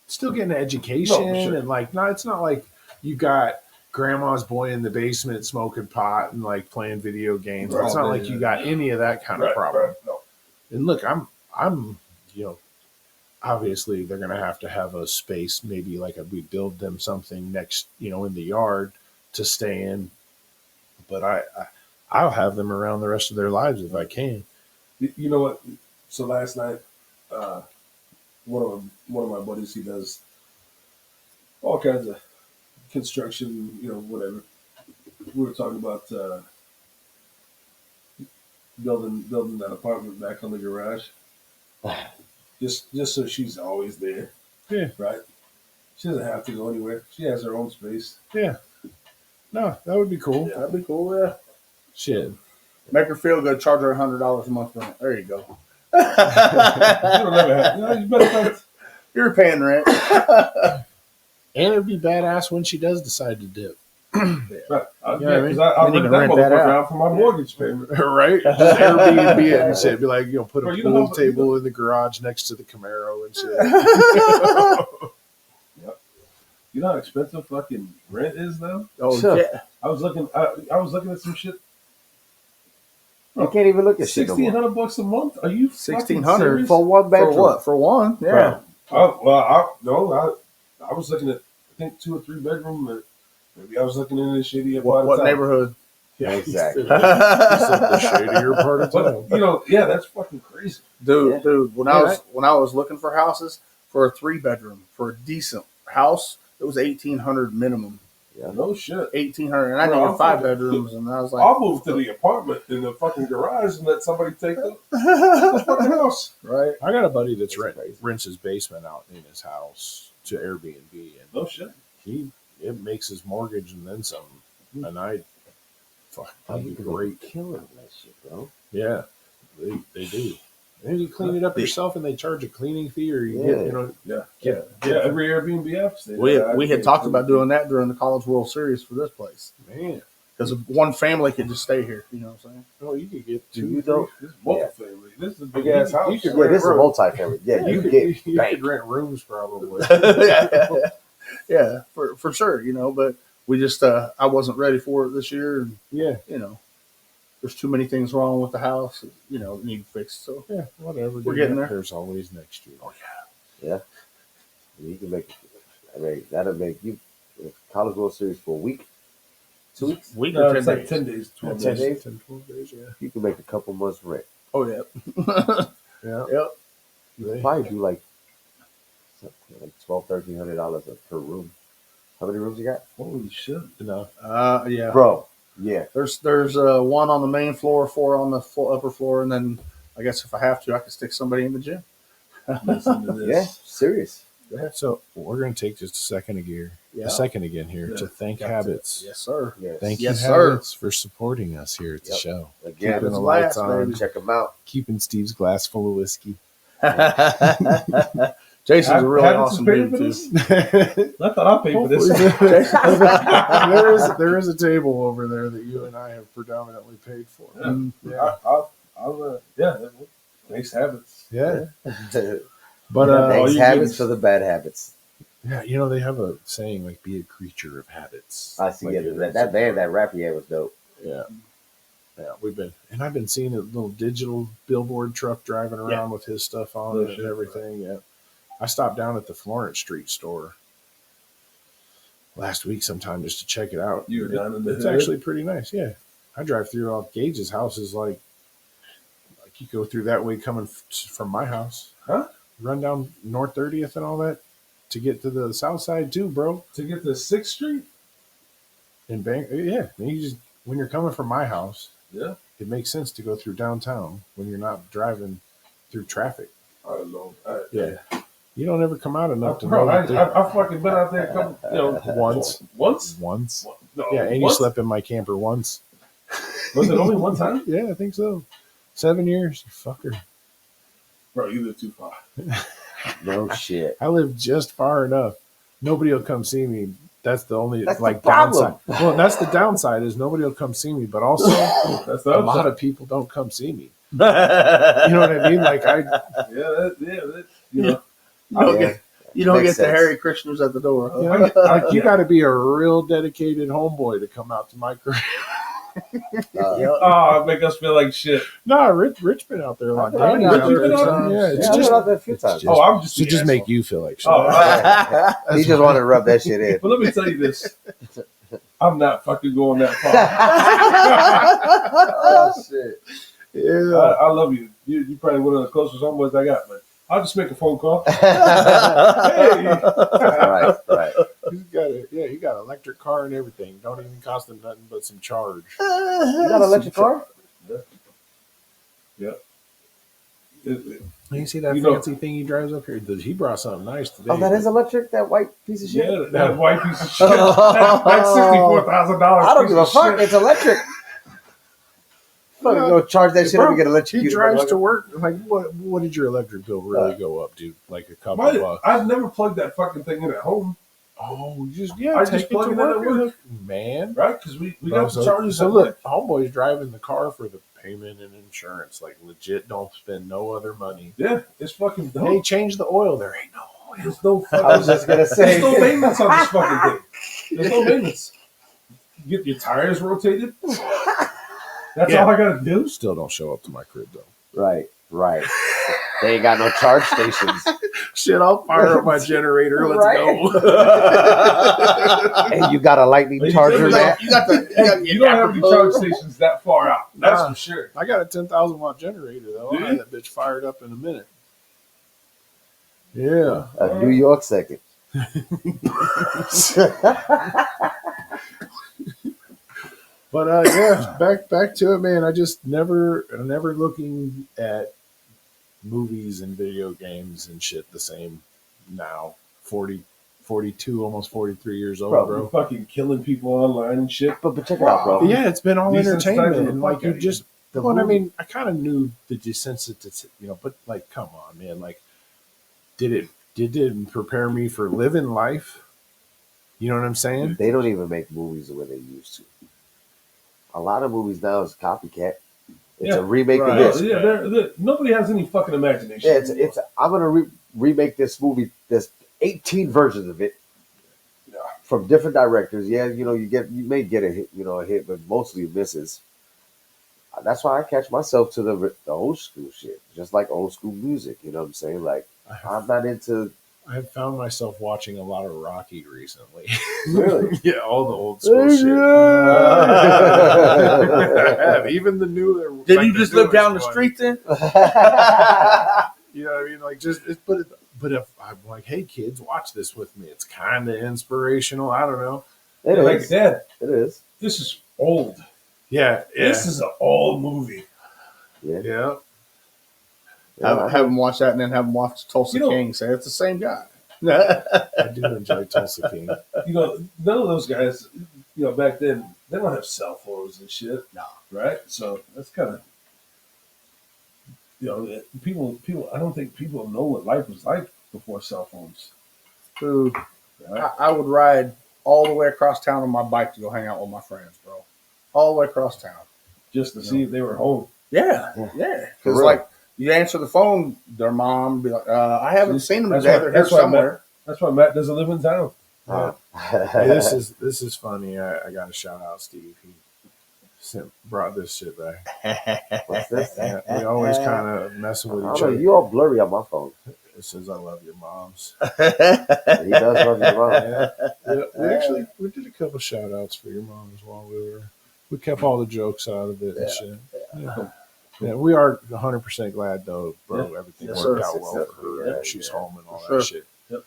[SPEAKER 2] still getting an education
[SPEAKER 1] No, for sure.
[SPEAKER 2] and like, it's not like you got grandma's boy in the basement smoking pot and like playing video games.
[SPEAKER 1] Right.
[SPEAKER 2] It's not like you got any of that kind of
[SPEAKER 1] Right,
[SPEAKER 2] problem.
[SPEAKER 1] right, no.
[SPEAKER 2] And look, I'm obviously they're going to have a space, maybe like we build them something next, in the yard to stay in. But I'll have them around the rest of their lives if I can.
[SPEAKER 1] You know what? So last night, one of my buddies, he does all kinds of construction, whatever. We were talking about building that apartment back on the garage. just so she's always there.
[SPEAKER 2] Yeah.
[SPEAKER 1] Right. She doesn't have to go anywhere. She has her own space.
[SPEAKER 2] Yeah. No, that would be cool.
[SPEAKER 1] Yeah.
[SPEAKER 4] That'd be cool. Yeah.
[SPEAKER 2] Shit.
[SPEAKER 4] Make her feel good. Charge her $100 a month rent. There you go.
[SPEAKER 1] You don't ever have. You better.
[SPEAKER 4] You're paying rent.
[SPEAKER 2] And it'd be badass when she does decide to dip.
[SPEAKER 1] Right.
[SPEAKER 2] Yeah, I mean,
[SPEAKER 1] Because I
[SPEAKER 4] then you
[SPEAKER 1] rent
[SPEAKER 4] can
[SPEAKER 1] that
[SPEAKER 4] rent that
[SPEAKER 1] motherfucker
[SPEAKER 4] out.
[SPEAKER 1] out for my mortgage payment.
[SPEAKER 2] Right? Just Airbnb it and shit. Be like, put a
[SPEAKER 1] Bro, you know
[SPEAKER 2] pool
[SPEAKER 1] how-
[SPEAKER 2] table in the garage next to the Camaro and shit.
[SPEAKER 1] You know how expensive fucking rent is now?
[SPEAKER 4] Oh,
[SPEAKER 3] Sure.
[SPEAKER 4] yeah.
[SPEAKER 1] I was looking at some shit.
[SPEAKER 3] You can't even look at shit no more.
[SPEAKER 1] $1,600 a month? Are you fucking
[SPEAKER 4] $1,600
[SPEAKER 1] serious?
[SPEAKER 3] For one
[SPEAKER 4] For
[SPEAKER 3] bedroom.
[SPEAKER 4] what? For one? Yeah.
[SPEAKER 1] I was looking at, I think 2 or 3 bedroom. And maybe I was looking in this shitty
[SPEAKER 4] What neighborhood?
[SPEAKER 1] Yeah,
[SPEAKER 3] Exactly.
[SPEAKER 2] He said the shadier part of town.
[SPEAKER 1] But that's fucking crazy.
[SPEAKER 4] Dude, when I
[SPEAKER 2] Yeah.
[SPEAKER 4] was looking for houses for a 3-bedroom for a decent house, it was 1,800 minimum.
[SPEAKER 1] No shit.
[SPEAKER 4] 1,800, and I
[SPEAKER 1] Bro,
[SPEAKER 4] needed
[SPEAKER 1] I'm
[SPEAKER 4] 5
[SPEAKER 1] fucking-
[SPEAKER 4] bedrooms, and I was like,
[SPEAKER 1] I'll move to the apartment in the fucking garage and let somebody take the fucking house.
[SPEAKER 4] right?
[SPEAKER 2] I got a buddy that's
[SPEAKER 3] That's crazy.
[SPEAKER 2] rents his basement out in his house to Airbnb, and
[SPEAKER 1] No shit.
[SPEAKER 2] it makes his mortgage and then some. And
[SPEAKER 3] Oh,
[SPEAKER 2] that'd
[SPEAKER 3] you
[SPEAKER 2] be
[SPEAKER 3] could
[SPEAKER 2] great.
[SPEAKER 3] be killing that shit, bro.
[SPEAKER 2] Yeah, they do. And you clean it up yourself, and they charge a cleaning fee, or you
[SPEAKER 3] Yeah.
[SPEAKER 2] get
[SPEAKER 1] Yeah.
[SPEAKER 2] get
[SPEAKER 1] Every Airbnb app.
[SPEAKER 4] We had talked about doing that during the College World Series for this place
[SPEAKER 2] man.
[SPEAKER 4] because one family could just stay here. You know what I'm saying?
[SPEAKER 2] Oh, you could get
[SPEAKER 3] Do
[SPEAKER 2] two.
[SPEAKER 3] you don't?
[SPEAKER 1] This is multi-family. This is a big
[SPEAKER 2] You
[SPEAKER 1] ass
[SPEAKER 2] could-
[SPEAKER 1] house.
[SPEAKER 2] you could
[SPEAKER 3] Yeah, this is a
[SPEAKER 2] Bro.
[SPEAKER 3] multi-family. Yeah,
[SPEAKER 2] You
[SPEAKER 3] you
[SPEAKER 2] could,
[SPEAKER 3] get
[SPEAKER 2] you
[SPEAKER 3] bank.
[SPEAKER 2] could rent rooms probably.
[SPEAKER 4] Yeah, for sure. You know, but we just I wasn't ready for it this year, and
[SPEAKER 2] Yeah,
[SPEAKER 4] there's too many things wrong with the house. Need fixed. So
[SPEAKER 2] yeah, whatever.
[SPEAKER 4] We're
[SPEAKER 2] dude.
[SPEAKER 4] getting there.
[SPEAKER 2] There's always next year. Oh
[SPEAKER 3] You can make. I mean, that'll make you College World Series for a week, 2 weeks.
[SPEAKER 4] week
[SPEAKER 1] No,
[SPEAKER 4] or 10
[SPEAKER 1] it's like
[SPEAKER 4] days.
[SPEAKER 1] 10 days, 12
[SPEAKER 3] 10
[SPEAKER 1] days.
[SPEAKER 3] days.
[SPEAKER 2] 10, 12 days. Yeah,
[SPEAKER 3] You can make a couple months rent.
[SPEAKER 4] Oh yeah,
[SPEAKER 2] yeah.
[SPEAKER 4] yep.
[SPEAKER 3] You can probably do like $1,200-$1,300 per room. How many rooms you got,
[SPEAKER 1] Holy shit.
[SPEAKER 2] No,
[SPEAKER 4] Yeah.
[SPEAKER 3] bro? Yeah,
[SPEAKER 4] There's one on the main floor, 4 on the upper floor, and then I guess if I have to, I can stick somebody in the gym.
[SPEAKER 1] Listen to this.
[SPEAKER 3] yeah, serious.
[SPEAKER 2] So we're going to take just a second again here
[SPEAKER 1] Yeah.
[SPEAKER 2] to thank
[SPEAKER 1] Got to.
[SPEAKER 2] Habits.
[SPEAKER 4] Yes, sir.
[SPEAKER 3] Yes.
[SPEAKER 2] Thank
[SPEAKER 4] Yes,
[SPEAKER 2] you,
[SPEAKER 4] sir.
[SPEAKER 2] Habits, for supporting us here at the
[SPEAKER 3] Yep.
[SPEAKER 2] show.
[SPEAKER 3] Again,
[SPEAKER 2] Keeping the
[SPEAKER 4] Glass,
[SPEAKER 2] lights on,
[SPEAKER 4] baby.
[SPEAKER 3] check them out.
[SPEAKER 2] keeping Steve's glass full of whiskey.
[SPEAKER 4] Jason's a really
[SPEAKER 1] Habits is
[SPEAKER 4] awesome
[SPEAKER 1] paying
[SPEAKER 4] dude
[SPEAKER 1] for
[SPEAKER 4] too.
[SPEAKER 1] this? I thought I paid for this.
[SPEAKER 2] there is a table over there that you and I have predominantly paid for.
[SPEAKER 1] Yeah. Nice habits.
[SPEAKER 2] Yeah.
[SPEAKER 3] Thanks
[SPEAKER 2] But
[SPEAKER 1] all you
[SPEAKER 3] habits
[SPEAKER 1] give-
[SPEAKER 3] for the bad habits.
[SPEAKER 2] yeah, they have a saying like "be a creature of habits."
[SPEAKER 3] I see.
[SPEAKER 2] Like,
[SPEAKER 3] Yeah, that band, that rap he had was dope.
[SPEAKER 2] Yeah. I've been seeing a little digital billboard truck driving around with his stuff on
[SPEAKER 1] Oh,
[SPEAKER 2] it
[SPEAKER 1] shit.
[SPEAKER 2] and everything. Yeah. I stopped down at the Florence Street store last week sometime just to check it out.
[SPEAKER 1] You were down in the
[SPEAKER 2] It's
[SPEAKER 1] hood?
[SPEAKER 2] actually pretty nice. Yeah. I drive through all Gage's house is like you go through that way coming from my house.
[SPEAKER 1] Huh?
[SPEAKER 2] Run down North 30th and all that to get to the south side too, bro.
[SPEAKER 1] To get to 6th Street?
[SPEAKER 2] In yeah. You just when you're coming from my house,
[SPEAKER 1] Yeah.
[SPEAKER 2] it makes sense to go through downtown when you're not driving through traffic.
[SPEAKER 1] I don't know.
[SPEAKER 2] You don't ever come out enough to know
[SPEAKER 1] Bro,
[SPEAKER 2] that
[SPEAKER 1] I fucking been out there a couple,
[SPEAKER 2] Once.
[SPEAKER 1] Once?
[SPEAKER 2] once.
[SPEAKER 1] No,
[SPEAKER 2] Yeah, and you
[SPEAKER 1] once?
[SPEAKER 2] slept in my camper once.
[SPEAKER 1] Was it only one time?
[SPEAKER 2] Yeah, I think so. 7 years, you fucker.
[SPEAKER 1] Bro, you live too far.
[SPEAKER 3] No shit.
[SPEAKER 2] I live just far enough. Nobody will come see me. That's the only
[SPEAKER 3] That's the
[SPEAKER 2] like
[SPEAKER 3] problem.
[SPEAKER 2] downside. Well, that's the downside is nobody will come see me, but also
[SPEAKER 1] That's the
[SPEAKER 2] a
[SPEAKER 1] upside.
[SPEAKER 2] lot of people don't come see me. You know what I mean? Like
[SPEAKER 1] You know.
[SPEAKER 4] You don't
[SPEAKER 3] Makes
[SPEAKER 4] get the
[SPEAKER 3] sense.
[SPEAKER 4] Harry Krishners at the door. Huh?
[SPEAKER 2] you got to be a real dedicated homeboy to come out to my crib.
[SPEAKER 1] Oh, make us feel like shit.
[SPEAKER 2] No, Rich been out there a lot.
[SPEAKER 3] I've been
[SPEAKER 2] Danny's
[SPEAKER 3] out
[SPEAKER 2] out
[SPEAKER 3] there
[SPEAKER 2] there
[SPEAKER 1] a few
[SPEAKER 2] some-
[SPEAKER 1] times.
[SPEAKER 2] Yeah, it's
[SPEAKER 3] Yeah, I've
[SPEAKER 2] just
[SPEAKER 3] been out there a few times.
[SPEAKER 2] just-
[SPEAKER 1] Oh, I'm just
[SPEAKER 2] to
[SPEAKER 1] the
[SPEAKER 2] just make
[SPEAKER 1] asshole.
[SPEAKER 2] you feel like shit.
[SPEAKER 1] Oh,
[SPEAKER 3] He just wanted to rub that shit in.
[SPEAKER 1] but let me tell you this. I'm not fucking going that far.
[SPEAKER 3] Oh shit.
[SPEAKER 2] Yeah.
[SPEAKER 1] I love you. You probably one of the closest homeboys I got, but I'll just make a phone call. Hey,
[SPEAKER 3] Right.
[SPEAKER 2] He got an electric car and everything. Don't even cost him nothing but some charge.
[SPEAKER 3] You got an electric car?
[SPEAKER 2] You see that
[SPEAKER 1] You know-
[SPEAKER 2] fancy thing he drives up here? He brought something nice today.
[SPEAKER 3] Oh, that is electric. That white piece of shit.
[SPEAKER 1] Yeah, that white piece of shit. That's $64,000.
[SPEAKER 3] I don't give a fuck. It's electric. Fucking go charge that shit up and get
[SPEAKER 2] He
[SPEAKER 3] electrocuted.
[SPEAKER 2] drives to
[SPEAKER 3] motherfucker.
[SPEAKER 2] work. Like, what did your electric bill really go up, dude? Like a couple bucks.
[SPEAKER 1] I've never plugged that fucking thing in at home,
[SPEAKER 2] Oh,
[SPEAKER 1] I
[SPEAKER 2] take
[SPEAKER 1] just
[SPEAKER 2] it
[SPEAKER 1] plug
[SPEAKER 2] to
[SPEAKER 1] it in at
[SPEAKER 2] work,
[SPEAKER 1] work.
[SPEAKER 2] man.
[SPEAKER 1] right? Because we got
[SPEAKER 2] so,
[SPEAKER 1] the chargers.
[SPEAKER 2] so
[SPEAKER 1] at
[SPEAKER 2] look,
[SPEAKER 1] work.
[SPEAKER 2] homeboy's driving the car for the payment and insurance. Like legit, don't spend no other money.
[SPEAKER 1] Yeah, it's fucking dope.
[SPEAKER 2] Hey, change the oil. There ain't no oil.
[SPEAKER 1] There's no
[SPEAKER 3] I was
[SPEAKER 1] fucking,
[SPEAKER 3] just gonna
[SPEAKER 1] there's
[SPEAKER 3] say.
[SPEAKER 1] no maintenance on this fucking thing. There's no maintenance. You get your tires rotated. That's
[SPEAKER 2] Yeah.
[SPEAKER 1] all I gotta do.
[SPEAKER 2] Still don't show up to my crib though.
[SPEAKER 3] Right. They ain't got no charge stations.
[SPEAKER 2] Shit, I'll fire up my generator. Let's
[SPEAKER 3] Right.
[SPEAKER 2] go.
[SPEAKER 3] And you got a lightning
[SPEAKER 1] Hey,
[SPEAKER 3] charger,
[SPEAKER 1] you
[SPEAKER 3] man.
[SPEAKER 4] You got the.
[SPEAKER 1] You don't have any charge stations that far out. That's
[SPEAKER 2] Nah.
[SPEAKER 1] for sure.
[SPEAKER 2] I got a 10,000-watt generator though.
[SPEAKER 1] Do
[SPEAKER 2] I'll
[SPEAKER 1] you?
[SPEAKER 2] have that bitch fired up in a minute. Yeah.
[SPEAKER 3] A New York second.
[SPEAKER 2] But yeah, back to it, man. I just never looking at movies and video games and shit the same now. 42, almost 43 years old,
[SPEAKER 3] Bro,
[SPEAKER 2] bro.
[SPEAKER 1] We're fucking killing people online and shit.
[SPEAKER 3] But check it out, bro.
[SPEAKER 2] Yeah, it's been all
[SPEAKER 1] Desensitizing
[SPEAKER 2] entertainment,
[SPEAKER 1] the
[SPEAKER 2] and
[SPEAKER 1] fuck
[SPEAKER 2] like you
[SPEAKER 1] out of
[SPEAKER 2] just.
[SPEAKER 3] The
[SPEAKER 2] Well, I
[SPEAKER 3] movie-
[SPEAKER 2] mean, I kind of knew the desensitization, but like, come on, man. Like, did it prepare me for living life? You know what I'm saying?
[SPEAKER 3] They don't even make movies the way they used to. A lot of movies now is copycat. It's
[SPEAKER 1] Yeah.
[SPEAKER 3] a remake
[SPEAKER 2] Right.
[SPEAKER 3] of this.
[SPEAKER 1] Yeah, nobody has any fucking imagination.
[SPEAKER 3] Yeah, it's. I'm gonna remake this movie. There's 18 versions of it from different directors. Yeah, you may get a hit, a hit, but mostly misses. That's why I catch myself to the old school shit, just like old school music. You know what I'm saying? Like I'm not into.
[SPEAKER 2] I have found myself watching a lot of Rocky recently.
[SPEAKER 3] Really?
[SPEAKER 2] Yeah, all the old school shit. I have. Even the newer.
[SPEAKER 4] Did
[SPEAKER 2] like
[SPEAKER 4] you
[SPEAKER 2] the
[SPEAKER 4] just live down the
[SPEAKER 2] newest one.
[SPEAKER 4] street then?
[SPEAKER 2] You know what I mean? Like but if I'm like, hey kids, watch this with me. It's kind of inspirational. I don't know.
[SPEAKER 3] It
[SPEAKER 1] like
[SPEAKER 3] is.
[SPEAKER 1] Dad,
[SPEAKER 3] It is.
[SPEAKER 1] this is old.
[SPEAKER 2] Yeah,
[SPEAKER 1] This is an old movie.
[SPEAKER 3] Yeah.
[SPEAKER 2] yeah.
[SPEAKER 3] Yeah.
[SPEAKER 4] Have them watch that and then have them watch Tulsa
[SPEAKER 1] You know-
[SPEAKER 4] King. Say it's the same guy.
[SPEAKER 2] I do enjoy Tulsa King.
[SPEAKER 1] None of those guys, back then, they don't have cell phones and shit.
[SPEAKER 4] No.
[SPEAKER 1] Right? So that's kind of, people. I don't think people know what life was like before cell phones.
[SPEAKER 4] Dude,
[SPEAKER 1] Right?
[SPEAKER 4] I would ride all the way across town on my bike to go hang out with my friends, bro. All the way across town.
[SPEAKER 1] Just to see if they were home.
[SPEAKER 4] Yeah.
[SPEAKER 3] Yeah.
[SPEAKER 4] Yeah.
[SPEAKER 3] For
[SPEAKER 4] Because,
[SPEAKER 3] real.
[SPEAKER 4] like, you answer the phone, their mom would be like, I haven't seen them
[SPEAKER 1] That's
[SPEAKER 4] today.
[SPEAKER 1] why-
[SPEAKER 4] They're here
[SPEAKER 1] that's why
[SPEAKER 4] somewhere.
[SPEAKER 1] That's why Matt doesn't live in town.
[SPEAKER 2] Hey, this is funny. I got to shout out Steve. He brought this shit back.
[SPEAKER 3] What's this?
[SPEAKER 2] Yeah, we always kind of messing with
[SPEAKER 3] I
[SPEAKER 2] each
[SPEAKER 3] don't know,
[SPEAKER 2] other.
[SPEAKER 3] you all blurry on my phone.
[SPEAKER 2] It says I love your moms.
[SPEAKER 3] He does love you wrong.
[SPEAKER 2] Yeah, we did a couple shout outs for your moms while we kept all the jokes out of it and shit. Yeah, we are 100% glad though, bro. Everything
[SPEAKER 4] Yes,
[SPEAKER 2] worked
[SPEAKER 4] sir.
[SPEAKER 2] out well for her.
[SPEAKER 3] Yeah,
[SPEAKER 2] and she's
[SPEAKER 3] yeah.
[SPEAKER 2] home and all
[SPEAKER 4] Sure.
[SPEAKER 2] that shit.
[SPEAKER 1] Yep.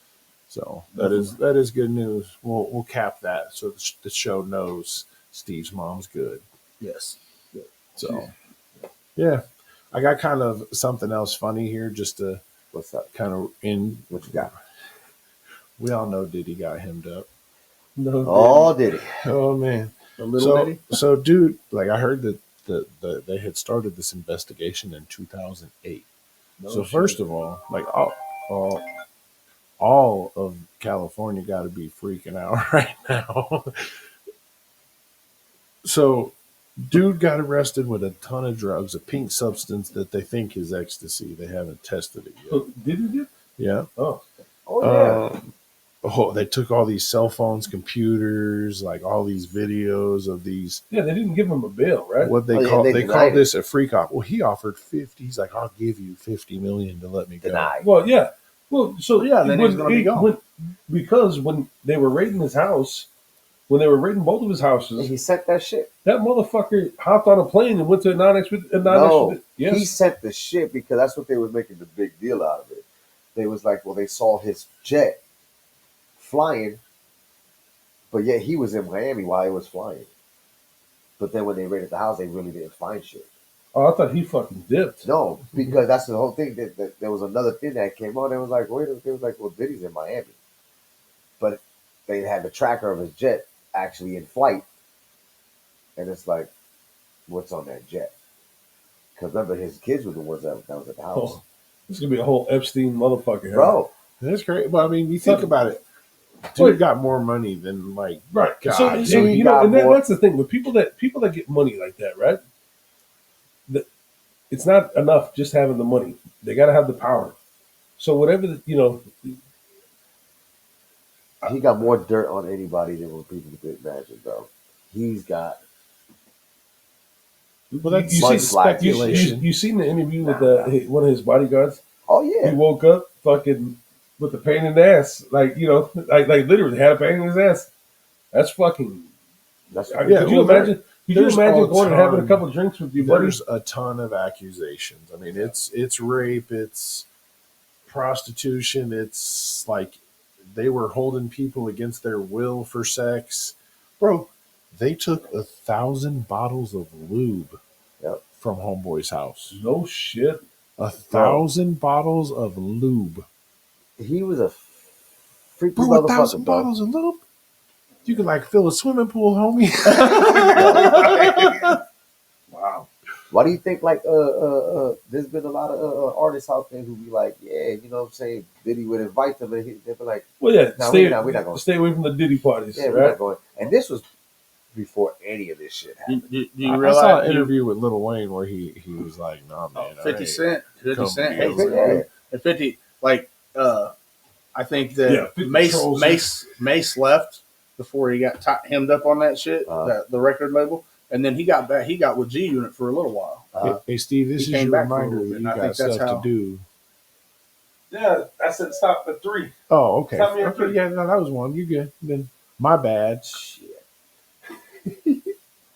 [SPEAKER 2] So that is good news. We'll cap that so the show knows Steve's mom's good.
[SPEAKER 4] Yes.
[SPEAKER 2] So yeah, I got kind of something else funny here just to
[SPEAKER 3] What's up?
[SPEAKER 2] kind of in.
[SPEAKER 3] What you got?
[SPEAKER 2] We all know Diddy got hemmed up.
[SPEAKER 1] No.
[SPEAKER 3] Oh, did he?
[SPEAKER 2] Oh man.
[SPEAKER 4] The little lady.
[SPEAKER 2] So dude, like I heard that they had started this investigation in 2008. So first of all, like all of California got to be freaking out right now. So, dude got arrested with a ton of drugs, a pink substance that they think is ecstasy. They haven't tested it yet.
[SPEAKER 1] Oh, did he do?
[SPEAKER 2] Yeah.
[SPEAKER 1] Oh,
[SPEAKER 3] Oh, yeah.
[SPEAKER 2] They took all these cell phones, computers, like all these videos of these.
[SPEAKER 1] yeah. They didn't give him a bail, right?
[SPEAKER 2] What they
[SPEAKER 3] Oh, yeah,
[SPEAKER 2] call
[SPEAKER 3] they
[SPEAKER 2] they
[SPEAKER 3] denied
[SPEAKER 2] call
[SPEAKER 3] it.
[SPEAKER 2] this a freak off. Well, he offered 50. He's like, I'll give you 50 million to let me go.
[SPEAKER 3] Denied.
[SPEAKER 1] Well, yeah. Well, so
[SPEAKER 4] Yeah, then he's gonna be gone.
[SPEAKER 1] Because when they were raiding his house, when they were raiding both of his
[SPEAKER 3] And
[SPEAKER 1] houses,
[SPEAKER 3] he sent that shit.
[SPEAKER 1] that motherfucker hopped on a plane and went to a non-extradition.
[SPEAKER 3] No,
[SPEAKER 1] Yes.
[SPEAKER 3] he sent the shit because that's what they were making the big deal out of it. They was like, well, they saw his jet flying, but yet he was in Miami while he was flying. But then when they raided the house, they really didn't find shit.
[SPEAKER 1] Oh, I thought he fucking dipped.
[SPEAKER 3] No, because that's the whole thing. That there was another thing that came on. It was like, wait, it was like, well, Diddy's in Miami, but they had the tracker of his jet actually in flight, and it's like, what's on that jet? Because remember, his kids were the ones that was at the house,
[SPEAKER 1] Oh, this is gonna be a whole Epstein motherfucker, huh?
[SPEAKER 3] bro.
[SPEAKER 2] That's great. But I mean, you think about it.
[SPEAKER 1] Wait.
[SPEAKER 2] Dude got more money than like
[SPEAKER 1] Right.
[SPEAKER 2] God.
[SPEAKER 1] So
[SPEAKER 3] He
[SPEAKER 1] you know,
[SPEAKER 3] got
[SPEAKER 1] and
[SPEAKER 3] more-
[SPEAKER 1] that's the thing with people that get money like that, right? That it's not enough just having the money. They got to have the power. So whatever you know,
[SPEAKER 3] He got more dirt on anybody than what people could imagine, bro. He's got
[SPEAKER 2] Well, that's
[SPEAKER 1] you
[SPEAKER 3] Mud
[SPEAKER 1] see
[SPEAKER 3] slide.
[SPEAKER 2] speculation.
[SPEAKER 1] you seen the interview with one of his bodyguards?
[SPEAKER 3] oh
[SPEAKER 1] He
[SPEAKER 3] yeah,
[SPEAKER 1] woke up fucking with a pain in the ass, like you know, like literally had a pain in his ass. That's fucking.
[SPEAKER 3] that's
[SPEAKER 1] Could
[SPEAKER 2] Yeah,
[SPEAKER 1] you
[SPEAKER 2] well, there-
[SPEAKER 1] imagine? Could you
[SPEAKER 2] there's
[SPEAKER 1] imagine
[SPEAKER 2] a
[SPEAKER 1] going and having a
[SPEAKER 2] ton-
[SPEAKER 1] couple of drinks with your buddies?
[SPEAKER 2] There's a ton of accusations. I mean, it's rape, it's prostitution, it's like they were holding people against their will for sex. Bro, they took 1,000 bottles of lube
[SPEAKER 3] Yep.
[SPEAKER 2] from Homeboy's house.
[SPEAKER 1] No shit.
[SPEAKER 2] 1,000 bottles of lube.
[SPEAKER 3] he was a freaky
[SPEAKER 2] Bro,
[SPEAKER 3] motherfucker,
[SPEAKER 2] 1,000
[SPEAKER 3] bro.
[SPEAKER 2] bottles of lube? You could like fill a swimming pool, homie.
[SPEAKER 1] Wow.
[SPEAKER 3] Why do you think like there's been a lot of artists out there who be like, yeah, you know what I'm saying? Diddy would invite them and they'd be like,
[SPEAKER 1] Well, yeah.
[SPEAKER 3] No,
[SPEAKER 1] stay,
[SPEAKER 3] we're not going.
[SPEAKER 1] stay away from the Diddy parties,
[SPEAKER 3] yeah, we're
[SPEAKER 1] right?
[SPEAKER 3] not going. And this was before any of this shit happened.
[SPEAKER 4] Do you
[SPEAKER 2] I
[SPEAKER 4] realize
[SPEAKER 2] saw an interview with Lil Wayne where he was like, "Nah, man, I
[SPEAKER 4] 50
[SPEAKER 2] ain't-
[SPEAKER 4] Cent, 50
[SPEAKER 2] Come
[SPEAKER 4] Cent
[SPEAKER 2] be
[SPEAKER 4] hates
[SPEAKER 2] over
[SPEAKER 4] it.
[SPEAKER 3] here.
[SPEAKER 4] And 50, like, I think that
[SPEAKER 1] Yeah, 50
[SPEAKER 4] Mace,
[SPEAKER 1] trolls
[SPEAKER 4] Mace left before he got hemmed up on that shit, the record label, and then he got back. He got with G Unit for a little while.
[SPEAKER 2] Hey, Steve, this
[SPEAKER 4] he
[SPEAKER 2] is
[SPEAKER 4] came
[SPEAKER 2] your
[SPEAKER 4] back for a
[SPEAKER 2] reminder
[SPEAKER 4] little
[SPEAKER 2] that
[SPEAKER 4] bit,
[SPEAKER 2] you
[SPEAKER 4] and I
[SPEAKER 2] got
[SPEAKER 4] think that's
[SPEAKER 2] stuff
[SPEAKER 4] how-
[SPEAKER 2] to do."
[SPEAKER 1] Yeah, I said stop at 3.
[SPEAKER 2] Oh, okay.
[SPEAKER 1] Tell me
[SPEAKER 2] Okay,
[SPEAKER 1] after.
[SPEAKER 2] yeah, no, that was one. You good? Then my bad.
[SPEAKER 3] Shit.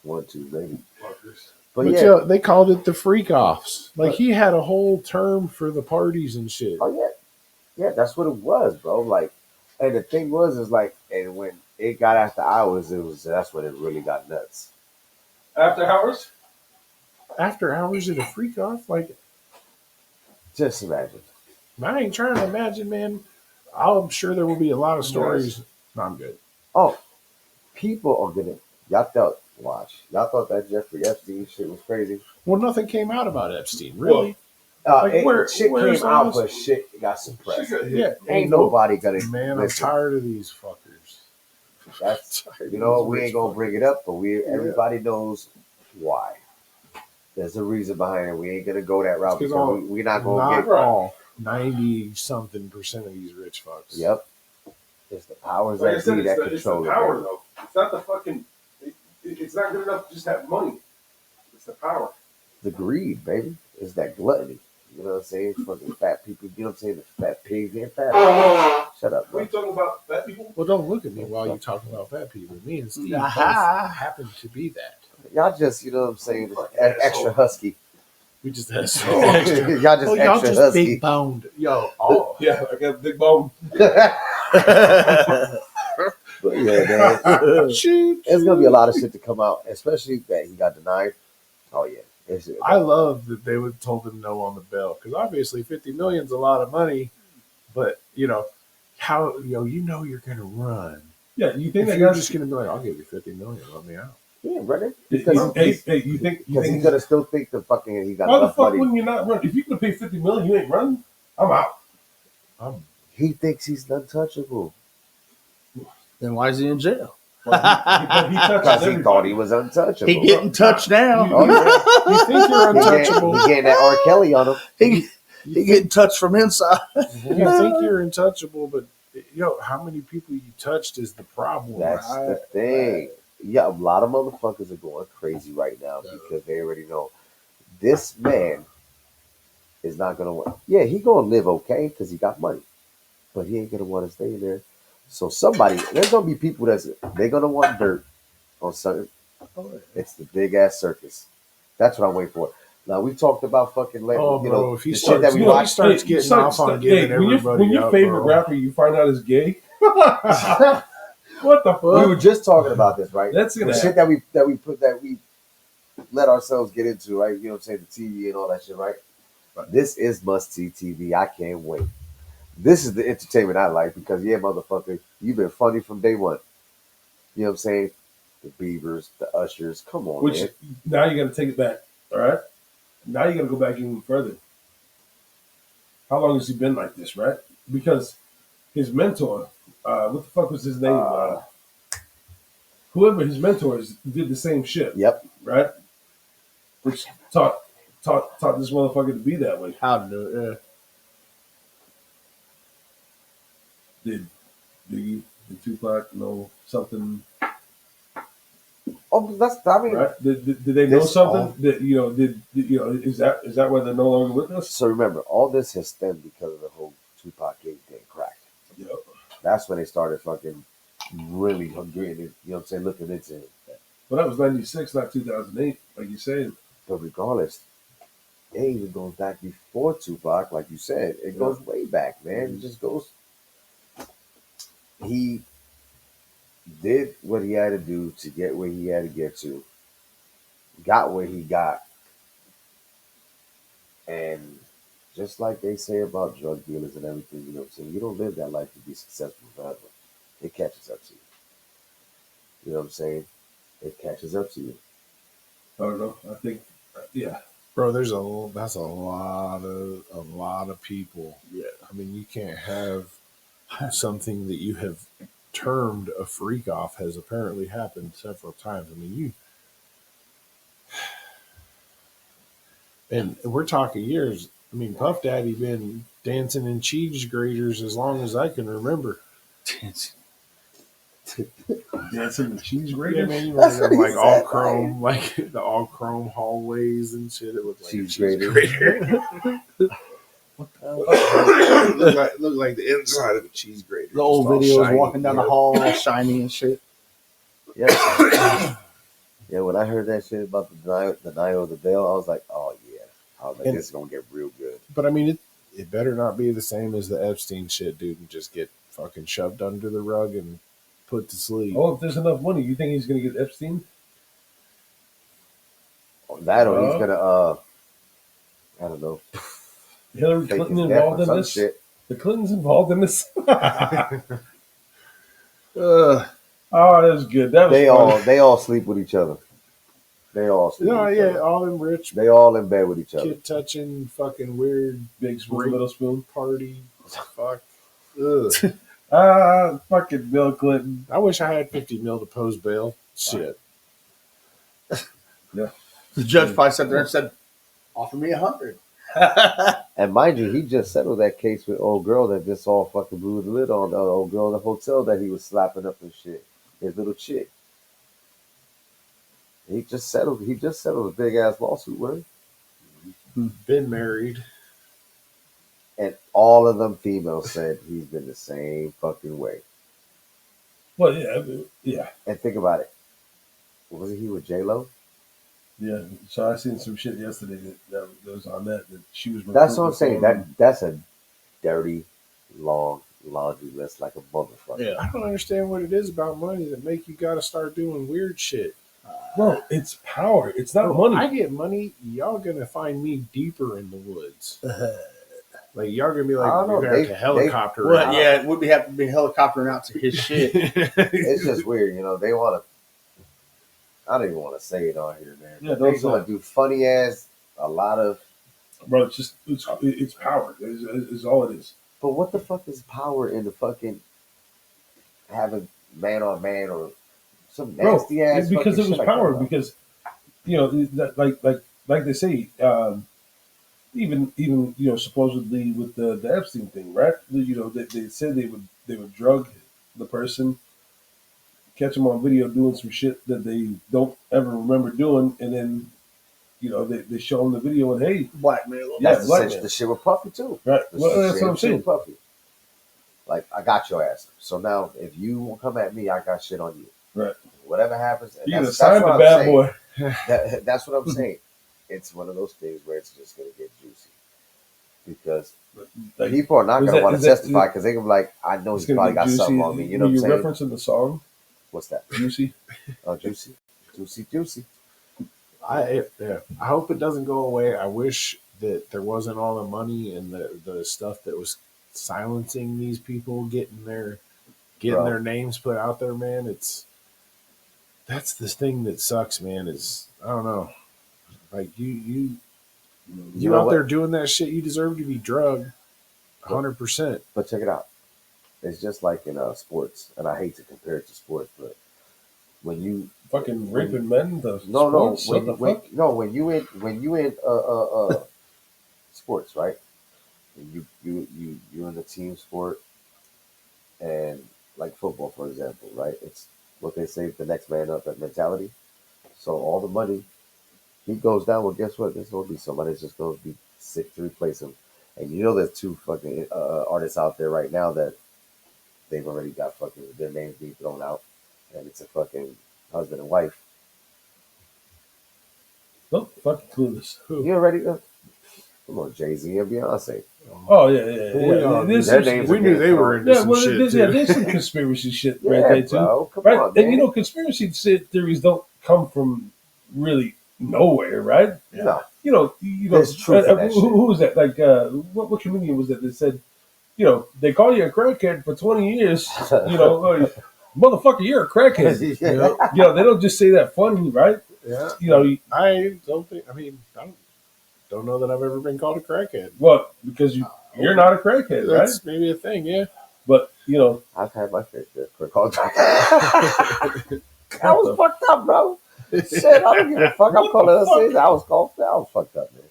[SPEAKER 3] 1, 2, maybe.
[SPEAKER 1] Fuckers.
[SPEAKER 3] But
[SPEAKER 2] But
[SPEAKER 3] yeah,
[SPEAKER 2] yo, they called it the freak offs. Like he had a whole term for the parties and shit.
[SPEAKER 3] oh yeah, yeah, that's what it was, bro. Like, and the thing was, is like, and when it got after hours, that's when it really got nuts.
[SPEAKER 1] After hours?
[SPEAKER 2] After hours at a freak off, like
[SPEAKER 3] Just imagine.
[SPEAKER 2] I ain't trying to imagine, man. I'm sure there will be a lot of stories. No, I'm good.
[SPEAKER 3] Oh, people are gonna. Y'all thought that Jeffrey Epstein shit was crazy.
[SPEAKER 2] Well, nothing came out about Epstein, really.
[SPEAKER 3] Like, shit
[SPEAKER 2] where's
[SPEAKER 3] came out,
[SPEAKER 2] all
[SPEAKER 3] but
[SPEAKER 2] this-
[SPEAKER 3] shit got suppressed.
[SPEAKER 2] Yeah,
[SPEAKER 3] Ain't nobody gonna
[SPEAKER 2] Man, I'm
[SPEAKER 3] listen.
[SPEAKER 2] tired of these fuckers.
[SPEAKER 3] That's
[SPEAKER 2] Tired
[SPEAKER 3] you
[SPEAKER 2] of
[SPEAKER 3] know
[SPEAKER 2] these
[SPEAKER 3] what, we
[SPEAKER 2] rich
[SPEAKER 3] ain't gonna
[SPEAKER 2] fuckers.
[SPEAKER 3] bring it up, but everybody knows why. There's a reason behind it. We ain't gonna go that route
[SPEAKER 2] It's 'cause
[SPEAKER 3] because
[SPEAKER 2] all-
[SPEAKER 3] we're not gonna
[SPEAKER 2] Not
[SPEAKER 3] get.
[SPEAKER 2] all 90-something% of these rich fucks.
[SPEAKER 3] Yep. It's the powers
[SPEAKER 1] Like I
[SPEAKER 3] that
[SPEAKER 1] said,
[SPEAKER 3] be that
[SPEAKER 1] it's the
[SPEAKER 3] control it.
[SPEAKER 1] power,
[SPEAKER 3] baby.
[SPEAKER 1] though. It's not the fucking. It's not good enough to just have money. It's the power.
[SPEAKER 3] The greed, baby. It's that gluttony. You know what I'm saying? Fucking fat people. You know what I'm saying? The fat pigs ain't fat. Shut up,
[SPEAKER 1] What are you
[SPEAKER 3] bro.
[SPEAKER 1] talking about? Fat people?
[SPEAKER 2] Well, don't look at me while you're talking about fat people. Me and Steve
[SPEAKER 4] Aha.
[SPEAKER 2] both happen to be that.
[SPEAKER 3] Y'all just, you know what I'm saying?
[SPEAKER 1] Fucking
[SPEAKER 3] Extra
[SPEAKER 1] asshole.
[SPEAKER 3] husky.
[SPEAKER 2] We just had
[SPEAKER 3] Y'all just
[SPEAKER 2] Oh, y'all
[SPEAKER 3] extra
[SPEAKER 2] just
[SPEAKER 3] husky.
[SPEAKER 2] big boned. Yo, oh.
[SPEAKER 1] Yeah, I got a big bone.
[SPEAKER 3] But yeah, man.
[SPEAKER 2] Shoot.
[SPEAKER 3] There's gonna be a lot of shit to come out, especially that he got denied. Oh yeah.
[SPEAKER 2] I love that they would told him no on the bill because obviously 50 million's a lot of money, but you know how you're gonna run.
[SPEAKER 1] Yeah, you think
[SPEAKER 2] If
[SPEAKER 1] that
[SPEAKER 2] you're
[SPEAKER 1] guy's
[SPEAKER 2] just gonna be like, I'll give you 50 million, let me out.
[SPEAKER 3] yeah, brother.
[SPEAKER 1] Hey, you think
[SPEAKER 3] Because he's gonna still think the fucking he got
[SPEAKER 1] why the
[SPEAKER 3] enough
[SPEAKER 1] fuck
[SPEAKER 3] money.
[SPEAKER 1] wouldn't you not run? If you could pay 50 million, you ain't running. I'm out.
[SPEAKER 3] He thinks he's untouchable
[SPEAKER 4] Then why is he in jail?
[SPEAKER 1] But he touches
[SPEAKER 3] because he
[SPEAKER 1] everybody.
[SPEAKER 3] thought he was untouchable.
[SPEAKER 4] He getting touched now.
[SPEAKER 3] Oh, yeah.
[SPEAKER 2] You think you're
[SPEAKER 3] He
[SPEAKER 2] untouchable?
[SPEAKER 3] getting that R. Kelly on him.
[SPEAKER 4] He getting touched from inside.
[SPEAKER 2] You think you're untouchable, but how many people you touched is the problem.
[SPEAKER 3] That's
[SPEAKER 2] right?
[SPEAKER 3] the thing. Yeah, a lot of motherfuckers are going crazy right now because they already know this man is not gonna want. Yeah, he gonna live okay because he got money, but he ain't gonna want to stay there. So there's gonna be people they're gonna want dirt on certain. It's the big ass circus. That's what I'm waiting for. Now we talked about fucking
[SPEAKER 2] Oh, bro, if he
[SPEAKER 3] the shit
[SPEAKER 2] starts,
[SPEAKER 3] that we
[SPEAKER 2] you know, he
[SPEAKER 3] watched.
[SPEAKER 2] starts getting off on giving everybody
[SPEAKER 1] when your
[SPEAKER 2] up,
[SPEAKER 1] favorite
[SPEAKER 2] bro.
[SPEAKER 1] rapper you find out is gay. What the
[SPEAKER 3] We
[SPEAKER 1] fuck?
[SPEAKER 3] were just talking about this, right?
[SPEAKER 1] That's
[SPEAKER 3] The
[SPEAKER 1] gonna
[SPEAKER 3] shit
[SPEAKER 1] happen.
[SPEAKER 3] that we let ourselves get into, right? You know what I'm saying? The TV and all that shit, right? This is must see TV. I can't wait. This is the entertainment I like because, yeah, motherfucker, you've been funny from day one. You know what I'm saying? The Beavers, the Ushers. Come on,
[SPEAKER 1] Which
[SPEAKER 3] man.
[SPEAKER 1] now you got to take it back. All right. Now you got to go back even further. How long has he been like this, right? Because his mentor, what the fuck was his name? Whoever his mentors did the same shit,
[SPEAKER 3] Yep.
[SPEAKER 1] right? Which taught this motherfucker to be that way.
[SPEAKER 4] How to do it? Yeah.
[SPEAKER 1] Did Biggie, did Tupac know something?
[SPEAKER 3] Oh, that's, I mean,
[SPEAKER 1] Right? Did they know
[SPEAKER 3] This
[SPEAKER 1] something
[SPEAKER 3] all-
[SPEAKER 1] that is that why they're no longer with us?
[SPEAKER 3] so remember, all this has stemmed because of the whole Tupac Gate thing cracked.
[SPEAKER 1] Yep.
[SPEAKER 3] That's when they started fucking really getting it, you know what I'm saying, looking into it.
[SPEAKER 1] But that was '96, not 2008, like you said.
[SPEAKER 3] But regardless, it even goes back before Tupac, like you said. It goes way back, man. It just goes. He did what he had to do to get where he had to get to, got where he got. And just like they say about drug dealers and everything, you know what I'm saying, you don't live that life to be successful forever. It catches up to you. You know what I'm saying? It catches up to you.
[SPEAKER 1] I don't know. I think, yeah.
[SPEAKER 2] Bro, that's a lot of people.
[SPEAKER 4] Yeah.
[SPEAKER 2] I mean, you can't have something that you have termed a freak off has apparently happened several times. I mean, and we're talking years. I mean, Puff Daddy been dancing in cheese graters as long as I can remember.
[SPEAKER 1] Dancing the cheese
[SPEAKER 2] Yeah,
[SPEAKER 1] grater.
[SPEAKER 2] man, you
[SPEAKER 3] That's
[SPEAKER 2] remember
[SPEAKER 3] what he
[SPEAKER 2] like all
[SPEAKER 3] said,
[SPEAKER 2] chrome, like the all chrome hallways and shit. It looked like a
[SPEAKER 3] Cheese
[SPEAKER 2] cheese
[SPEAKER 3] grater.
[SPEAKER 2] grater. looked like the inside of a cheese grater.
[SPEAKER 4] The old
[SPEAKER 2] just all
[SPEAKER 4] videos
[SPEAKER 2] shiny.
[SPEAKER 4] walking down the hall, all shiny and shit.
[SPEAKER 3] Yeah. Yeah, when I heard that shit about the denial of the bail, I was like, oh, yeah. I was like,
[SPEAKER 2] And-
[SPEAKER 3] this is going to get real good.
[SPEAKER 2] But I mean, it better not be the same as the Epstein shit, dude, and just get fucking shoved under the rug and put to sleep.
[SPEAKER 1] Oh, if there's enough money, you think he's gonna get Epstein?
[SPEAKER 3] That or he's going to, I don't know,
[SPEAKER 1] Hillary
[SPEAKER 3] fake
[SPEAKER 1] Clinton
[SPEAKER 3] his death
[SPEAKER 1] involved
[SPEAKER 3] or
[SPEAKER 1] in
[SPEAKER 3] some
[SPEAKER 1] this?
[SPEAKER 3] shit.
[SPEAKER 1] The Clintons involved in this?
[SPEAKER 2] Uh,
[SPEAKER 1] Oh, that was good. That was
[SPEAKER 3] They all sleep with each other. They all sleep
[SPEAKER 2] no,
[SPEAKER 3] with each
[SPEAKER 2] yeah,
[SPEAKER 3] other.
[SPEAKER 2] all them rich
[SPEAKER 3] They all in bed with each other.
[SPEAKER 2] kid touching fucking weird
[SPEAKER 1] big spoon, little spoon.
[SPEAKER 2] party. Fuck. Ugh.
[SPEAKER 1] Fucking Bill Clinton.
[SPEAKER 2] I wish I had 50 mil to pose bail. Shit.
[SPEAKER 4] The judge probably sat there and said, "Offer me 100."
[SPEAKER 3] And mind you, he just settled that case with old girl that just all fucking blew the lid on the old girl in the hotel that he was slapping up and shit. His little chick. He just settled a big ass lawsuit with her.
[SPEAKER 2] Been married.
[SPEAKER 3] And all of them females said he's been the same fucking way.
[SPEAKER 1] Well, yeah, yeah,
[SPEAKER 3] And think about it. Wasn't he with J Lo?
[SPEAKER 1] yeah. So I seen some shit yesterday that was on that she was.
[SPEAKER 3] That's what I'm saying.
[SPEAKER 1] recruiting
[SPEAKER 3] That's a dirty, long laundry list like a motherfucker.
[SPEAKER 4] Yeah.
[SPEAKER 2] I don't understand what it is about money that make you gotta start doing weird shit.
[SPEAKER 1] Bro, it's power. It's not money.
[SPEAKER 2] I get money, y'all gonna find me deeper in the woods. Like y'all gonna be like,
[SPEAKER 3] I don't know,
[SPEAKER 2] you're gonna have
[SPEAKER 3] they-
[SPEAKER 2] to helicopter.
[SPEAKER 4] Well,
[SPEAKER 2] out.
[SPEAKER 4] yeah, it would be have to be helicoptering out to his shit.
[SPEAKER 3] It's just weird, you know. They want to. I don't even want to say it on here, man.
[SPEAKER 1] Yeah,
[SPEAKER 3] But
[SPEAKER 1] don't
[SPEAKER 3] they
[SPEAKER 1] say
[SPEAKER 3] gonna
[SPEAKER 1] it.
[SPEAKER 3] do funny ass a lot of.
[SPEAKER 1] Bro, it's power. Is all it is.
[SPEAKER 3] But what the fuck is power in the fucking having man on man or some
[SPEAKER 1] Bro,
[SPEAKER 3] nasty ass?
[SPEAKER 1] because
[SPEAKER 3] fucking
[SPEAKER 1] it was
[SPEAKER 3] shit like
[SPEAKER 1] power.
[SPEAKER 3] that, bro?
[SPEAKER 1] Because like they say, even supposedly with the Epstein thing, right? They said they would drug the person, catch them on video doing some shit that they don't ever remember doing, and then they show them the video and hey,
[SPEAKER 4] Blackmail.
[SPEAKER 1] Yeah,
[SPEAKER 3] That's
[SPEAKER 1] blackmail.
[SPEAKER 3] the shit with Puffy too.
[SPEAKER 1] right?
[SPEAKER 3] That's
[SPEAKER 1] Well,
[SPEAKER 3] the
[SPEAKER 1] that's
[SPEAKER 3] same
[SPEAKER 1] what I'm
[SPEAKER 3] shit
[SPEAKER 1] saying.
[SPEAKER 3] with Puffy. Like I got your ass. So now if you come at me, I got shit on you.
[SPEAKER 1] Right.
[SPEAKER 3] Whatever happens, and
[SPEAKER 1] You gonna
[SPEAKER 3] that's
[SPEAKER 1] sign
[SPEAKER 3] what
[SPEAKER 1] the
[SPEAKER 3] I'm
[SPEAKER 1] bad
[SPEAKER 3] saying.
[SPEAKER 1] boy.
[SPEAKER 3] That's what I'm saying. It's one of those things where it's just gonna get juicy because
[SPEAKER 1] Like,
[SPEAKER 3] people are not
[SPEAKER 1] is
[SPEAKER 3] gonna
[SPEAKER 1] that-
[SPEAKER 3] want
[SPEAKER 1] is
[SPEAKER 3] to
[SPEAKER 1] that-
[SPEAKER 3] testify because they're gonna be like, I know
[SPEAKER 1] it's
[SPEAKER 3] he's probably
[SPEAKER 1] gonna
[SPEAKER 3] got
[SPEAKER 1] be
[SPEAKER 3] something
[SPEAKER 1] juicy.
[SPEAKER 3] on me. You know what I'm
[SPEAKER 1] You
[SPEAKER 3] saying?
[SPEAKER 1] referencing the song
[SPEAKER 3] What's that?
[SPEAKER 1] "Juicy."
[SPEAKER 3] Oh, juicy, juicy, juicy.
[SPEAKER 2] I hope it doesn't go away. I wish that there wasn't all the money and the stuff that was silencing these people, getting
[SPEAKER 3] Bro.
[SPEAKER 2] their names put out there. Man, that's the thing that sucks. Man, is I don't know, like you
[SPEAKER 3] know
[SPEAKER 2] out
[SPEAKER 3] what?
[SPEAKER 2] there doing that shit. You deserve to be drugged, 100%.
[SPEAKER 3] But check it out. It's just like in sports, and I hate to compare it to sports, but when you
[SPEAKER 1] Fucking raping men. The
[SPEAKER 3] no
[SPEAKER 1] sports, what the fuck?
[SPEAKER 3] when you in sports, right? And you're in a team sport, and like football, for example, right? It's what they say, the next man up, that mentality. So all the money, he goes down. Well, guess what? There's going to be somebody that's just going to be sick to replace him. And you know, there's two fucking artists out there right now that they've already got fucking their names being thrown out, and it's a fucking husband and wife.
[SPEAKER 1] Nope, fucking clueless.
[SPEAKER 3] You already come on, Jay-Z and Beyonce.
[SPEAKER 1] Oh yeah.
[SPEAKER 3] Their names
[SPEAKER 2] We knew they were into
[SPEAKER 1] Yeah,
[SPEAKER 2] some
[SPEAKER 1] well,
[SPEAKER 2] shit
[SPEAKER 1] there's
[SPEAKER 2] too.
[SPEAKER 1] some conspiracy shit
[SPEAKER 3] Yeah,
[SPEAKER 1] right there too.
[SPEAKER 3] bro, come
[SPEAKER 1] Right,
[SPEAKER 3] on,
[SPEAKER 1] and
[SPEAKER 3] man.
[SPEAKER 1] you know, conspiracy theories don't come from really nowhere, right?
[SPEAKER 3] No,
[SPEAKER 1] You know,
[SPEAKER 3] There's truth in that
[SPEAKER 1] who was that? Like, what comedian was that that said, they call you a crackhead for 20 years, motherfucker, you're a crackhead.
[SPEAKER 3] Yeah.
[SPEAKER 1] They don't just say that funny, right?
[SPEAKER 2] Yeah,
[SPEAKER 1] I
[SPEAKER 2] don't think. I mean, I don't know that I've ever been called a crackhead.
[SPEAKER 1] well, because you're not a crackhead, right?
[SPEAKER 2] That's maybe a thing. Yeah.
[SPEAKER 1] But
[SPEAKER 3] I've had my fair share for call. That was fucked up, bro. Shit, I don't give a fuck. I'm calling us things. I was fucked up, man.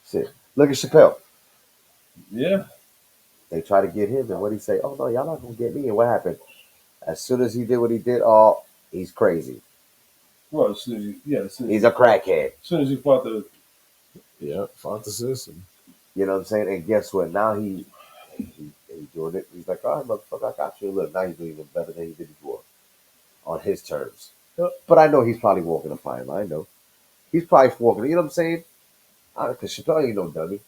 [SPEAKER 3] Shit. Look at Chappelle.
[SPEAKER 1] yeah,
[SPEAKER 3] They try to get him, and what he say? Oh no, y'all not gonna get me. And what happened? As soon as he did what he did, oh, he's crazy.
[SPEAKER 1] well, as soon as
[SPEAKER 3] He's a crackhead.
[SPEAKER 1] he fought the
[SPEAKER 2] Yeah, Fantasis and
[SPEAKER 3] You know what I'm saying? And guess what? Now he doing it. He's like, all right, motherfucker, I got you. Look, now he's doing even better than he did before, on his terms.
[SPEAKER 1] Yep.
[SPEAKER 3] But I know he's probably walking a fine line. Though he's probably walking. You know what I'm saying? Because Chappelle ain't no dummy.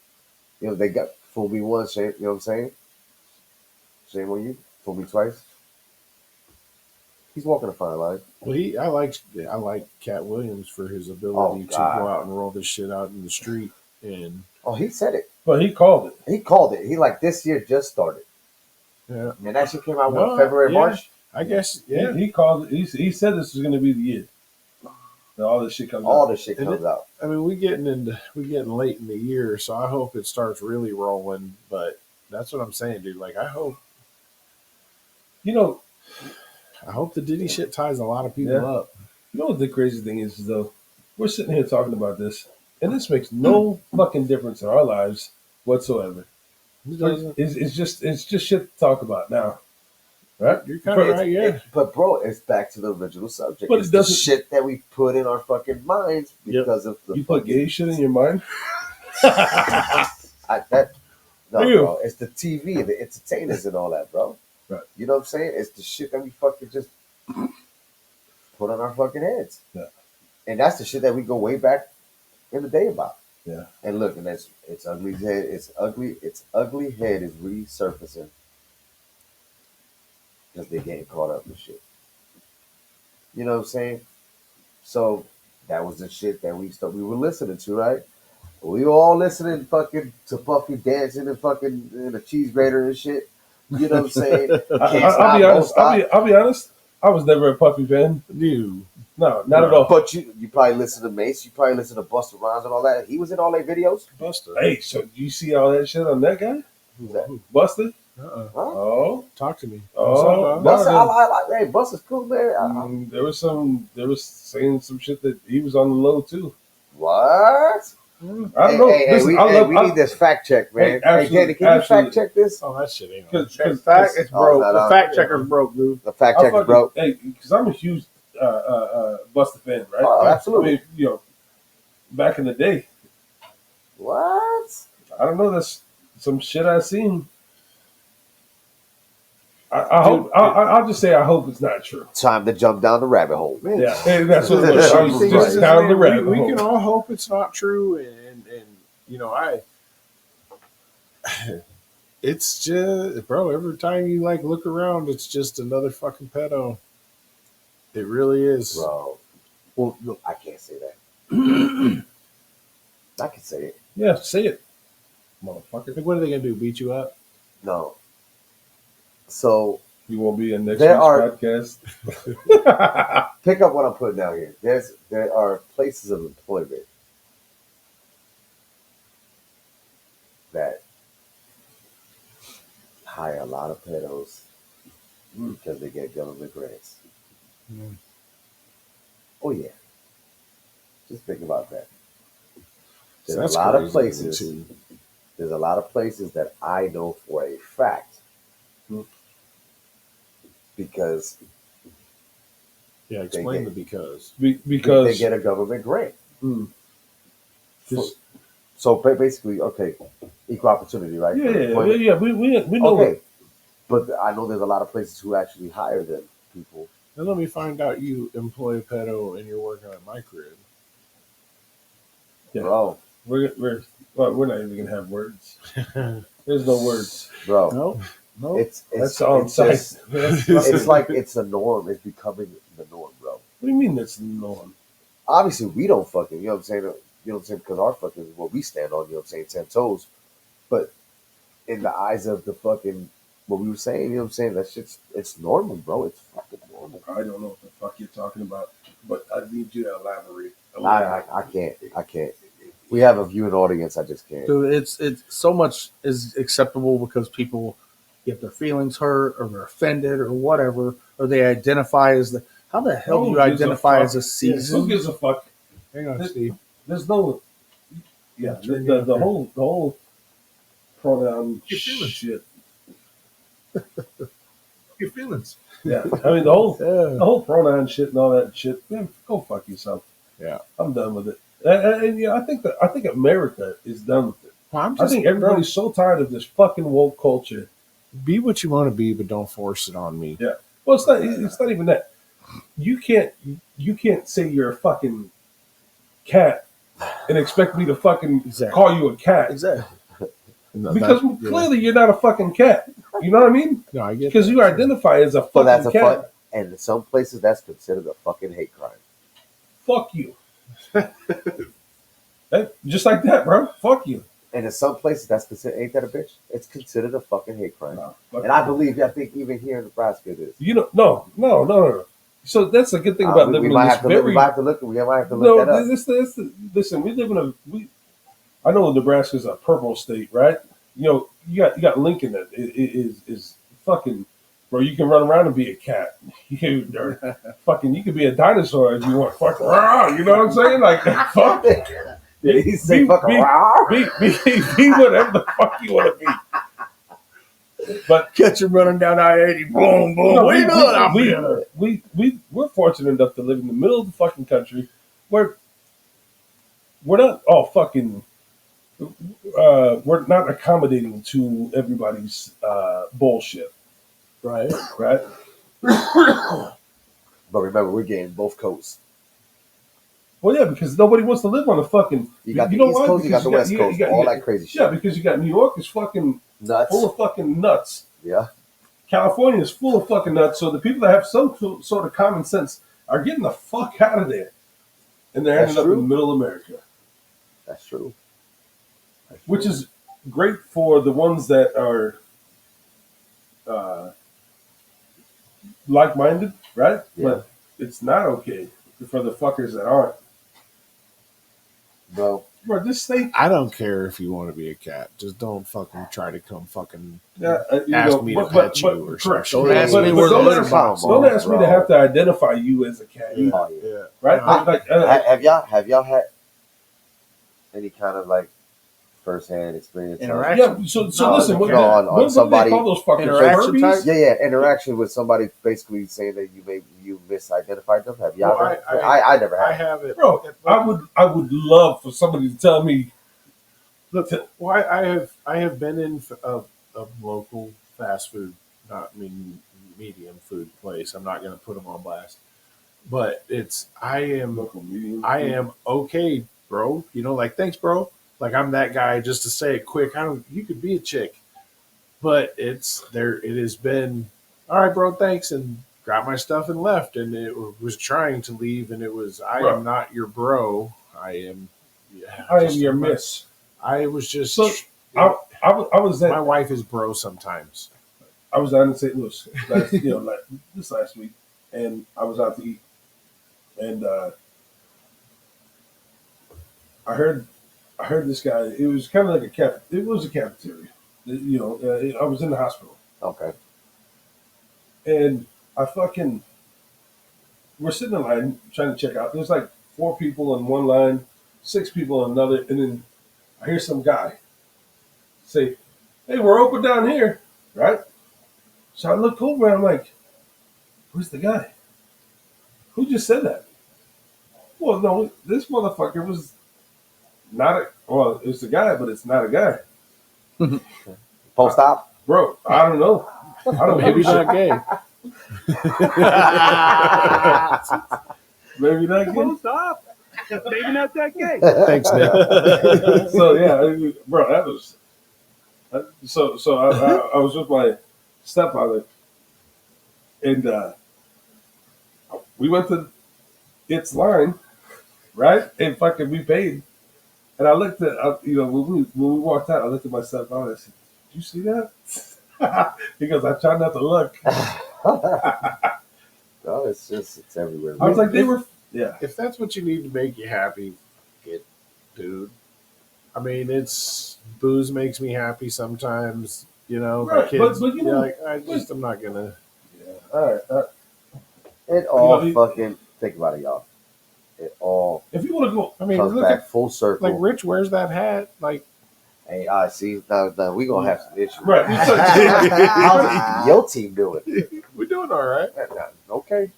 [SPEAKER 3] They got fool me once, shame. You know what I'm saying? Shame on you. Fool me twice. He's walking a fine line.
[SPEAKER 2] well, I like Cat Williams for his ability to
[SPEAKER 3] God.
[SPEAKER 2] go out and roll this shit out in the street. And
[SPEAKER 3] Oh, he said it.
[SPEAKER 1] but he called it.
[SPEAKER 3] He called it. He like this year just started,
[SPEAKER 2] yeah,
[SPEAKER 3] and that shit came out
[SPEAKER 2] No,
[SPEAKER 3] February,
[SPEAKER 2] yeah.
[SPEAKER 3] March.
[SPEAKER 2] I guess
[SPEAKER 1] He called it. He said this was going to be the year. That all this shit comes
[SPEAKER 3] All
[SPEAKER 1] out.
[SPEAKER 3] this shit
[SPEAKER 2] And
[SPEAKER 3] comes out.
[SPEAKER 2] I mean, we getting late in the year, so I hope it starts really rolling. But that's what I'm saying, dude. Like, I hope the Diddy shit ties a lot of people
[SPEAKER 1] Yeah.
[SPEAKER 2] up.
[SPEAKER 1] You know what the crazy thing is, though? We're sitting here talking about this, and this makes no fucking difference in our lives whatsoever.
[SPEAKER 2] It doesn't.
[SPEAKER 1] It's just shit to talk about now, right?
[SPEAKER 2] You're kind of
[SPEAKER 3] It's-
[SPEAKER 2] right, yeah.
[SPEAKER 3] But bro, it's back to the original subject.
[SPEAKER 1] But it
[SPEAKER 3] It's the
[SPEAKER 1] doesn't-
[SPEAKER 3] shit that we put in our fucking minds because of the
[SPEAKER 1] You put gay shit in your mind.
[SPEAKER 3] No,
[SPEAKER 1] Ew.
[SPEAKER 3] bro. It's the TV, the entertainers, and all that, bro.
[SPEAKER 1] Right.
[SPEAKER 3] You know what I'm saying? It's the shit that we fucking just put on our fucking heads.
[SPEAKER 1] Yeah.
[SPEAKER 3] And that's the shit that we go way back in the day about.
[SPEAKER 1] Yeah.
[SPEAKER 3] And look, and it's ugly head. It's ugly head is resurfacing because they're getting caught up in shit. You know what I'm saying? So that was the shit that we were listening to, right? We were all listening fucking to Puffy dancing and fucking in a cheese grater and shit. You know what I'm saying?
[SPEAKER 1] I'll be honest. I'll be honest. I was never a Puffy fan.
[SPEAKER 2] Dude,
[SPEAKER 1] No, not at all.
[SPEAKER 3] But you probably listen to Mace. You probably listen to Busta Rhymes and all that. He was in all their videos.
[SPEAKER 2] Buster.
[SPEAKER 1] Hey, so you see all that shit on that guy,
[SPEAKER 3] Who's that?
[SPEAKER 1] Buster?
[SPEAKER 2] Uh-uh.
[SPEAKER 3] Huh?
[SPEAKER 1] Oh,
[SPEAKER 2] Talk to me.
[SPEAKER 1] Oh,
[SPEAKER 2] What's up,
[SPEAKER 3] Busta, I like. Hey, Busta's cool, man.
[SPEAKER 1] there was saying some shit that he was on the low too.
[SPEAKER 3] What?
[SPEAKER 1] I don't know. Listen,
[SPEAKER 3] we need this fact check, man.
[SPEAKER 1] Hey,
[SPEAKER 3] Hey, Danny, can you
[SPEAKER 1] absolutely.
[SPEAKER 3] fact check this?
[SPEAKER 2] Oh, that shit ain't on.
[SPEAKER 1] Cause,
[SPEAKER 4] It's fact, it's
[SPEAKER 3] Oh,
[SPEAKER 4] broke.
[SPEAKER 3] no, no.
[SPEAKER 4] The fact checker's broke, dude.
[SPEAKER 3] The fact check is broke.
[SPEAKER 1] Hey, because I'm a huge Busta fan, right?
[SPEAKER 3] Oh, absolutely.
[SPEAKER 1] I mean, back in the day,
[SPEAKER 3] What?
[SPEAKER 1] I don't know. That's some shit I seen. I hope. I'll just say I hope it's not true.
[SPEAKER 3] Time to jump down the rabbit hole.
[SPEAKER 1] Yeah, hey, that's what it was. I was
[SPEAKER 2] Thing
[SPEAKER 1] just
[SPEAKER 2] is,
[SPEAKER 1] down
[SPEAKER 2] man,
[SPEAKER 1] the rabbit
[SPEAKER 2] we
[SPEAKER 1] hole.
[SPEAKER 2] can all hope it's not true, and it's just, bro. Every time you look around, it's just another fucking pedo. It really is.
[SPEAKER 3] Bro. Well, look, I can't say that. I can say it.
[SPEAKER 1] Yeah, say it, motherfucker.
[SPEAKER 2] Like, what are they gonna do? Beat you up?
[SPEAKER 3] No. So
[SPEAKER 1] You won't be in next
[SPEAKER 3] There
[SPEAKER 1] week's
[SPEAKER 3] are-
[SPEAKER 1] podcast.
[SPEAKER 3] pick up what I'm putting down here. There are places of employment that hire a lot of pedos because they get government grants.
[SPEAKER 2] Mm.
[SPEAKER 3] Oh yeah. Just think about that. There's
[SPEAKER 2] That's
[SPEAKER 3] a lot of
[SPEAKER 2] crazy
[SPEAKER 3] places.
[SPEAKER 2] too.
[SPEAKER 3] There's a lot of places that I know for a fact
[SPEAKER 1] Hmm.
[SPEAKER 3] because
[SPEAKER 2] Yeah, explain
[SPEAKER 3] get-
[SPEAKER 2] the because.
[SPEAKER 1] Because
[SPEAKER 3] they get a government grant.
[SPEAKER 1] Mm. Just-
[SPEAKER 3] So basically, okay, equal opportunity, right?
[SPEAKER 1] yeah,
[SPEAKER 3] For
[SPEAKER 1] yeah,
[SPEAKER 3] employment.
[SPEAKER 1] yeah, we know.
[SPEAKER 3] Okay, but I know there's a lot of places who actually hire them people.
[SPEAKER 2] And let me find out you employ a pedo and you're working at my crib.
[SPEAKER 1] Yeah.
[SPEAKER 3] Bro,
[SPEAKER 1] We're not even gonna have words. There's no words.
[SPEAKER 3] bro,
[SPEAKER 2] No,
[SPEAKER 3] it's
[SPEAKER 1] That's on
[SPEAKER 3] it's
[SPEAKER 1] site.
[SPEAKER 3] just-
[SPEAKER 1] That's
[SPEAKER 3] it's like it's a norm. It's becoming the norm, bro.
[SPEAKER 1] What do you mean that's the norm?
[SPEAKER 3] Obviously, we don't fucking, you know what I'm saying? You know what I'm saying? Because our fucking, what we stand on, you know what I'm saying, 10 toes. But in the eyes of the fucking, what we were saying, you know what I'm saying? That shit's, it's normal, bro. It's fucking normal.
[SPEAKER 1] I don't know what the fuck you're talking about, but I need you to elaborate.
[SPEAKER 3] I can't. We have a viewing audience. I just can't.
[SPEAKER 4] Dude, it's so much is acceptable because people get their feelings hurt or they're offended or whatever, or they identify as the. How the hell do you
[SPEAKER 1] Who gives a
[SPEAKER 4] identify
[SPEAKER 1] fuck?
[SPEAKER 4] as a
[SPEAKER 1] Who
[SPEAKER 4] season?
[SPEAKER 1] gives a fuck?
[SPEAKER 2] hang on, Steve.
[SPEAKER 1] There's no. Yeah, the whole pronoun
[SPEAKER 2] Your feelings.
[SPEAKER 1] shit.
[SPEAKER 2] Your feelings.
[SPEAKER 1] Yeah, I mean the
[SPEAKER 2] Yeah.
[SPEAKER 1] whole pronoun shit and all that shit. Man, go fuck yourself.
[SPEAKER 2] Yeah.
[SPEAKER 1] I'm done with it. And yeah, I think America is done with it.
[SPEAKER 2] Well, I'm
[SPEAKER 1] I
[SPEAKER 2] just
[SPEAKER 1] think everybody's so tired of this fucking woke culture.
[SPEAKER 2] be what you want to be, but don't force it on me.
[SPEAKER 1] Yeah. Well, it's not. It's not even that. You can't say you're a fucking cat and expect me to fucking
[SPEAKER 4] Exactly.
[SPEAKER 1] call you a cat
[SPEAKER 4] Exactly.
[SPEAKER 2] No,
[SPEAKER 1] because
[SPEAKER 2] that- yeah.
[SPEAKER 1] clearly you're not a fucking cat. You know what I mean?
[SPEAKER 2] No, I get
[SPEAKER 1] Because
[SPEAKER 2] that.
[SPEAKER 1] you identify as a fucking
[SPEAKER 3] But that's a
[SPEAKER 1] cat.
[SPEAKER 3] fun, and in some places that's considered a fucking hate crime.
[SPEAKER 1] Fuck you. Just like that, bro. Fuck you.
[SPEAKER 3] And in some places that's considered, ain't that a bitch? It's considered a fucking hate crime.
[SPEAKER 1] No, fuck
[SPEAKER 3] And I
[SPEAKER 1] you.
[SPEAKER 3] think even here in Nebraska it is.
[SPEAKER 1] You know, no. So that's the good thing about
[SPEAKER 3] we
[SPEAKER 1] living in
[SPEAKER 3] might
[SPEAKER 1] this
[SPEAKER 3] have to look,
[SPEAKER 1] very.
[SPEAKER 3] we might have to look that up.
[SPEAKER 1] Listen. We live in I know Nebraska is a purple state, right? You know, you got Lincoln that is fucking. Bro, you can run around and be a cat. You can be a dinosaur if you want. Fuck, rah, you know what I'm saying? Like, fuck.
[SPEAKER 3] Did he say
[SPEAKER 1] Be-
[SPEAKER 3] fucking
[SPEAKER 1] be-
[SPEAKER 3] wow?
[SPEAKER 1] Be whatever the fuck you want to be. But
[SPEAKER 4] Catch him running down I-80. Boom, boom.
[SPEAKER 1] no,
[SPEAKER 4] what are you doing out there?
[SPEAKER 1] we're fortunate enough to live in the middle of the fucking country where we're not all fucking we're not accommodating to everybody's bullshit,
[SPEAKER 4] Right.
[SPEAKER 1] right?
[SPEAKER 3] But remember, we're getting both coasts.
[SPEAKER 1] Well, yeah, because nobody wants to live on a fucking.
[SPEAKER 3] You got the
[SPEAKER 1] know
[SPEAKER 3] East
[SPEAKER 1] why?
[SPEAKER 3] Coast, you got
[SPEAKER 1] Because
[SPEAKER 3] the West Coast, all that crazy shit.
[SPEAKER 1] Yeah, because you got New York is fucking
[SPEAKER 3] Nuts.
[SPEAKER 1] full of fucking nuts.
[SPEAKER 3] Yeah.
[SPEAKER 1] California is full of fucking nuts. So the people that have some sort of common sense are getting the fuck out of there, and they're
[SPEAKER 3] That's
[SPEAKER 1] ending up
[SPEAKER 3] true.
[SPEAKER 1] in the middle of America,
[SPEAKER 3] That's true.
[SPEAKER 1] which is great for the ones that are like-minded, right?
[SPEAKER 3] Yeah.
[SPEAKER 1] But it's not okay for the fuckers that aren't.
[SPEAKER 3] Bro,
[SPEAKER 1] Bro, this state.
[SPEAKER 2] I don't care if you want to be a cat. Just don't fucking try to come fucking
[SPEAKER 1] Yeah,
[SPEAKER 2] ask me to pet you or
[SPEAKER 1] correct.
[SPEAKER 2] some
[SPEAKER 4] Don't
[SPEAKER 2] shit.
[SPEAKER 4] ask me where the
[SPEAKER 1] don't
[SPEAKER 4] litter
[SPEAKER 1] ask-
[SPEAKER 4] box
[SPEAKER 1] Don't
[SPEAKER 3] is,
[SPEAKER 1] ask me
[SPEAKER 3] bro.
[SPEAKER 1] to have to identify you as a cat,
[SPEAKER 2] Yeah.
[SPEAKER 3] oh, yeah.
[SPEAKER 2] Yeah.
[SPEAKER 1] right?
[SPEAKER 2] I-
[SPEAKER 3] Have y'all had any kind of like first-hand experience?
[SPEAKER 4] Interaction.
[SPEAKER 1] Yeah. So
[SPEAKER 4] No,
[SPEAKER 1] listen. What,
[SPEAKER 3] no, on
[SPEAKER 1] what do
[SPEAKER 3] somebody-
[SPEAKER 1] they call those fuckers?
[SPEAKER 4] Interaction
[SPEAKER 1] Furbies?
[SPEAKER 4] type?
[SPEAKER 3] Yeah, interaction with somebody basically saying that you misidentified them. Have y'all?
[SPEAKER 2] Well,
[SPEAKER 3] ever-
[SPEAKER 2] I-
[SPEAKER 3] I never
[SPEAKER 2] I
[SPEAKER 3] have.
[SPEAKER 2] have it.
[SPEAKER 1] Bro, I would love for somebody to tell me.
[SPEAKER 2] Look, well, I have been in a local fast food, not medium food place. I'm not going to put them on blast, but I am okay, bro. You know, like thanks, bro. Like I'm that guy just to say it quick. You could be a chick, but it has been all right, bro. Thanks, and got my stuff and left, and it was trying to leave, and it was I
[SPEAKER 1] Bro.
[SPEAKER 2] am not your bro. I am. Yeah,
[SPEAKER 1] I am
[SPEAKER 2] just-
[SPEAKER 1] your miss.
[SPEAKER 2] I was just.
[SPEAKER 1] So, I was
[SPEAKER 2] my
[SPEAKER 1] at
[SPEAKER 2] wife is bro sometimes.
[SPEAKER 1] I was down in St. Louis this last week, and I was out to eat, and I heard this guy. It was kind of like It was a cafeteria. I was in the hospital,
[SPEAKER 3] Okay.
[SPEAKER 1] and we're sitting in line trying to check out. There's like 4 people in one line, 6 people in another, and then I hear some guy say, "Hey, we're open down here," right? So I look over and I'm like, "Who's the guy? Who just said that?" Well, no, this motherfucker was not a. Well, it's a guy, but it's not a guy,
[SPEAKER 3] Post op.
[SPEAKER 1] bro. I don't know. I don't
[SPEAKER 2] Maybe
[SPEAKER 1] give a
[SPEAKER 2] not gay.
[SPEAKER 1] shit. Maybe not good.
[SPEAKER 5] Stop. Maybe not that gay.
[SPEAKER 2] Thanks, Nick.
[SPEAKER 1] So yeah, bro, that was. So I was with my stepfather, and we went to its line, right? And fucking we paid. And I looked at when we walked out, I looked at my stepfather. I said, "Did you see that?" He goes, "I tried not to look."
[SPEAKER 3] No, it's everywhere.
[SPEAKER 1] I was like, "They were." Yeah.
[SPEAKER 2] If that's what you need to make you happy, get, dude. I mean, it's booze makes me happy sometimes. You know, my
[SPEAKER 1] Right,
[SPEAKER 2] kids.
[SPEAKER 1] but you know,
[SPEAKER 2] I'm not gonna.
[SPEAKER 1] Yeah. All right.
[SPEAKER 3] It all
[SPEAKER 1] You know,
[SPEAKER 3] fucking think about it, y'all. It all
[SPEAKER 1] If you want to go,
[SPEAKER 2] I mean,
[SPEAKER 3] comes
[SPEAKER 2] look
[SPEAKER 3] back
[SPEAKER 2] at
[SPEAKER 3] full circle.
[SPEAKER 2] like Rich wears that hat. Like,
[SPEAKER 3] Hey, I see. Now we gonna have some issues.
[SPEAKER 1] right?
[SPEAKER 3] How's your team doing?
[SPEAKER 2] we're doing all right.
[SPEAKER 3] Okay.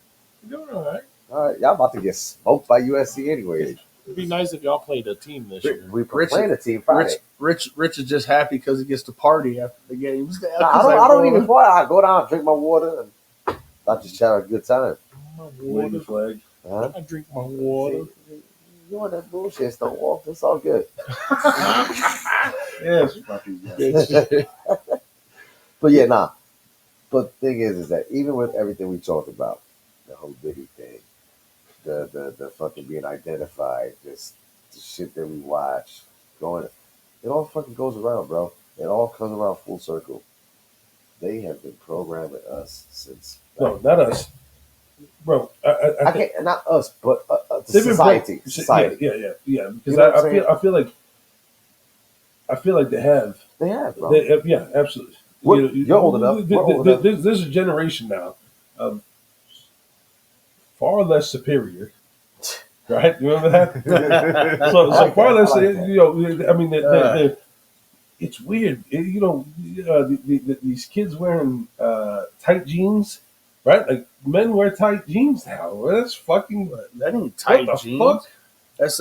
[SPEAKER 2] We're doing all right.
[SPEAKER 3] All right. Y'all about to get smoked by USC anyways.
[SPEAKER 2] It'd be nice if y'all played a team this year.
[SPEAKER 3] We
[SPEAKER 4] Rich-
[SPEAKER 3] playing a team Friday.
[SPEAKER 4] Rich is just happy because he gets to party after the games.
[SPEAKER 3] Nah, I don't even play. I go down, drink my water, and I just have a good time.
[SPEAKER 2] My
[SPEAKER 1] Wave the
[SPEAKER 2] water.
[SPEAKER 1] flag.
[SPEAKER 3] Huh?
[SPEAKER 2] I drink my water.
[SPEAKER 3] You want that bullshit? Don't walk. It's all good.
[SPEAKER 1] Yes, fucking yes.
[SPEAKER 3] But yeah, nah. But the thing is that even with everything we talked about, the whole Diddy thing, the fucking being identified, just the shit that we watch, it all fucking goes around, bro. It all comes around full circle. They have been programming us since.
[SPEAKER 1] No, not us, bro.
[SPEAKER 3] I can't, not us, but
[SPEAKER 1] They've been
[SPEAKER 3] society.
[SPEAKER 1] broke.
[SPEAKER 3] Society.
[SPEAKER 1] Yeah. Because
[SPEAKER 3] You know what I'm saying?
[SPEAKER 1] I feel like they have.
[SPEAKER 3] They have, bro.
[SPEAKER 1] Yeah, absolutely.
[SPEAKER 3] You're old enough. We're old enough.
[SPEAKER 1] There's a generation now of far less superior, right? You remember that? So
[SPEAKER 3] like
[SPEAKER 1] far
[SPEAKER 3] that.
[SPEAKER 1] less.
[SPEAKER 3] I like that.
[SPEAKER 1] I mean, it's weird. These kids wearing tight jeans, right? Like men wear tight jeans now. Well, that's fucking.
[SPEAKER 4] That ain't tight
[SPEAKER 1] What the
[SPEAKER 4] jeans.
[SPEAKER 1] fuck?
[SPEAKER 4] That's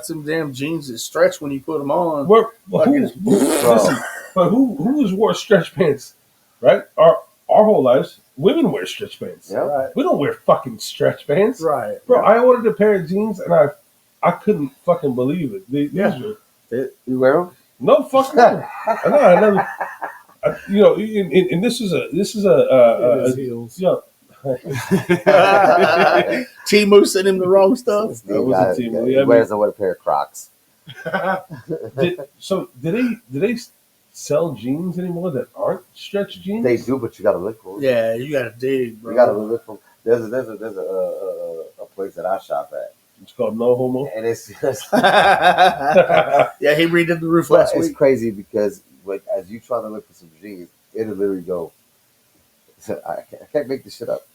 [SPEAKER 4] some damn jeans that stretch when you put them on.
[SPEAKER 1] Listen, but who has wore stretch pants, right? Our whole lives, women wear stretch pants.
[SPEAKER 3] Yeah.
[SPEAKER 4] Right.
[SPEAKER 1] We don't wear fucking stretch pants,
[SPEAKER 4] Right.
[SPEAKER 1] bro. I ordered a pair of jeans and I couldn't fucking believe it. These were
[SPEAKER 3] You wear them?
[SPEAKER 1] no fucking. I never. And this is a
[SPEAKER 2] His heels.
[SPEAKER 1] you know,
[SPEAKER 4] Timu sent him the wrong stuff.
[SPEAKER 1] That was a team.
[SPEAKER 3] He wears them with a pair of Crocs.
[SPEAKER 1] do they sell jeans anymore that aren't stretch jeans?
[SPEAKER 3] They do, but you gotta look for them.
[SPEAKER 4] Yeah, you gotta dig, bro.
[SPEAKER 3] You gotta look for them. There's a place that I shop at,
[SPEAKER 1] It's called No Homo.
[SPEAKER 3] and it's
[SPEAKER 4] Yeah, he redid the roof last
[SPEAKER 3] it's
[SPEAKER 4] week.
[SPEAKER 3] crazy because as you trying to look for some jeans, it'll literally go. I can't make this shit up.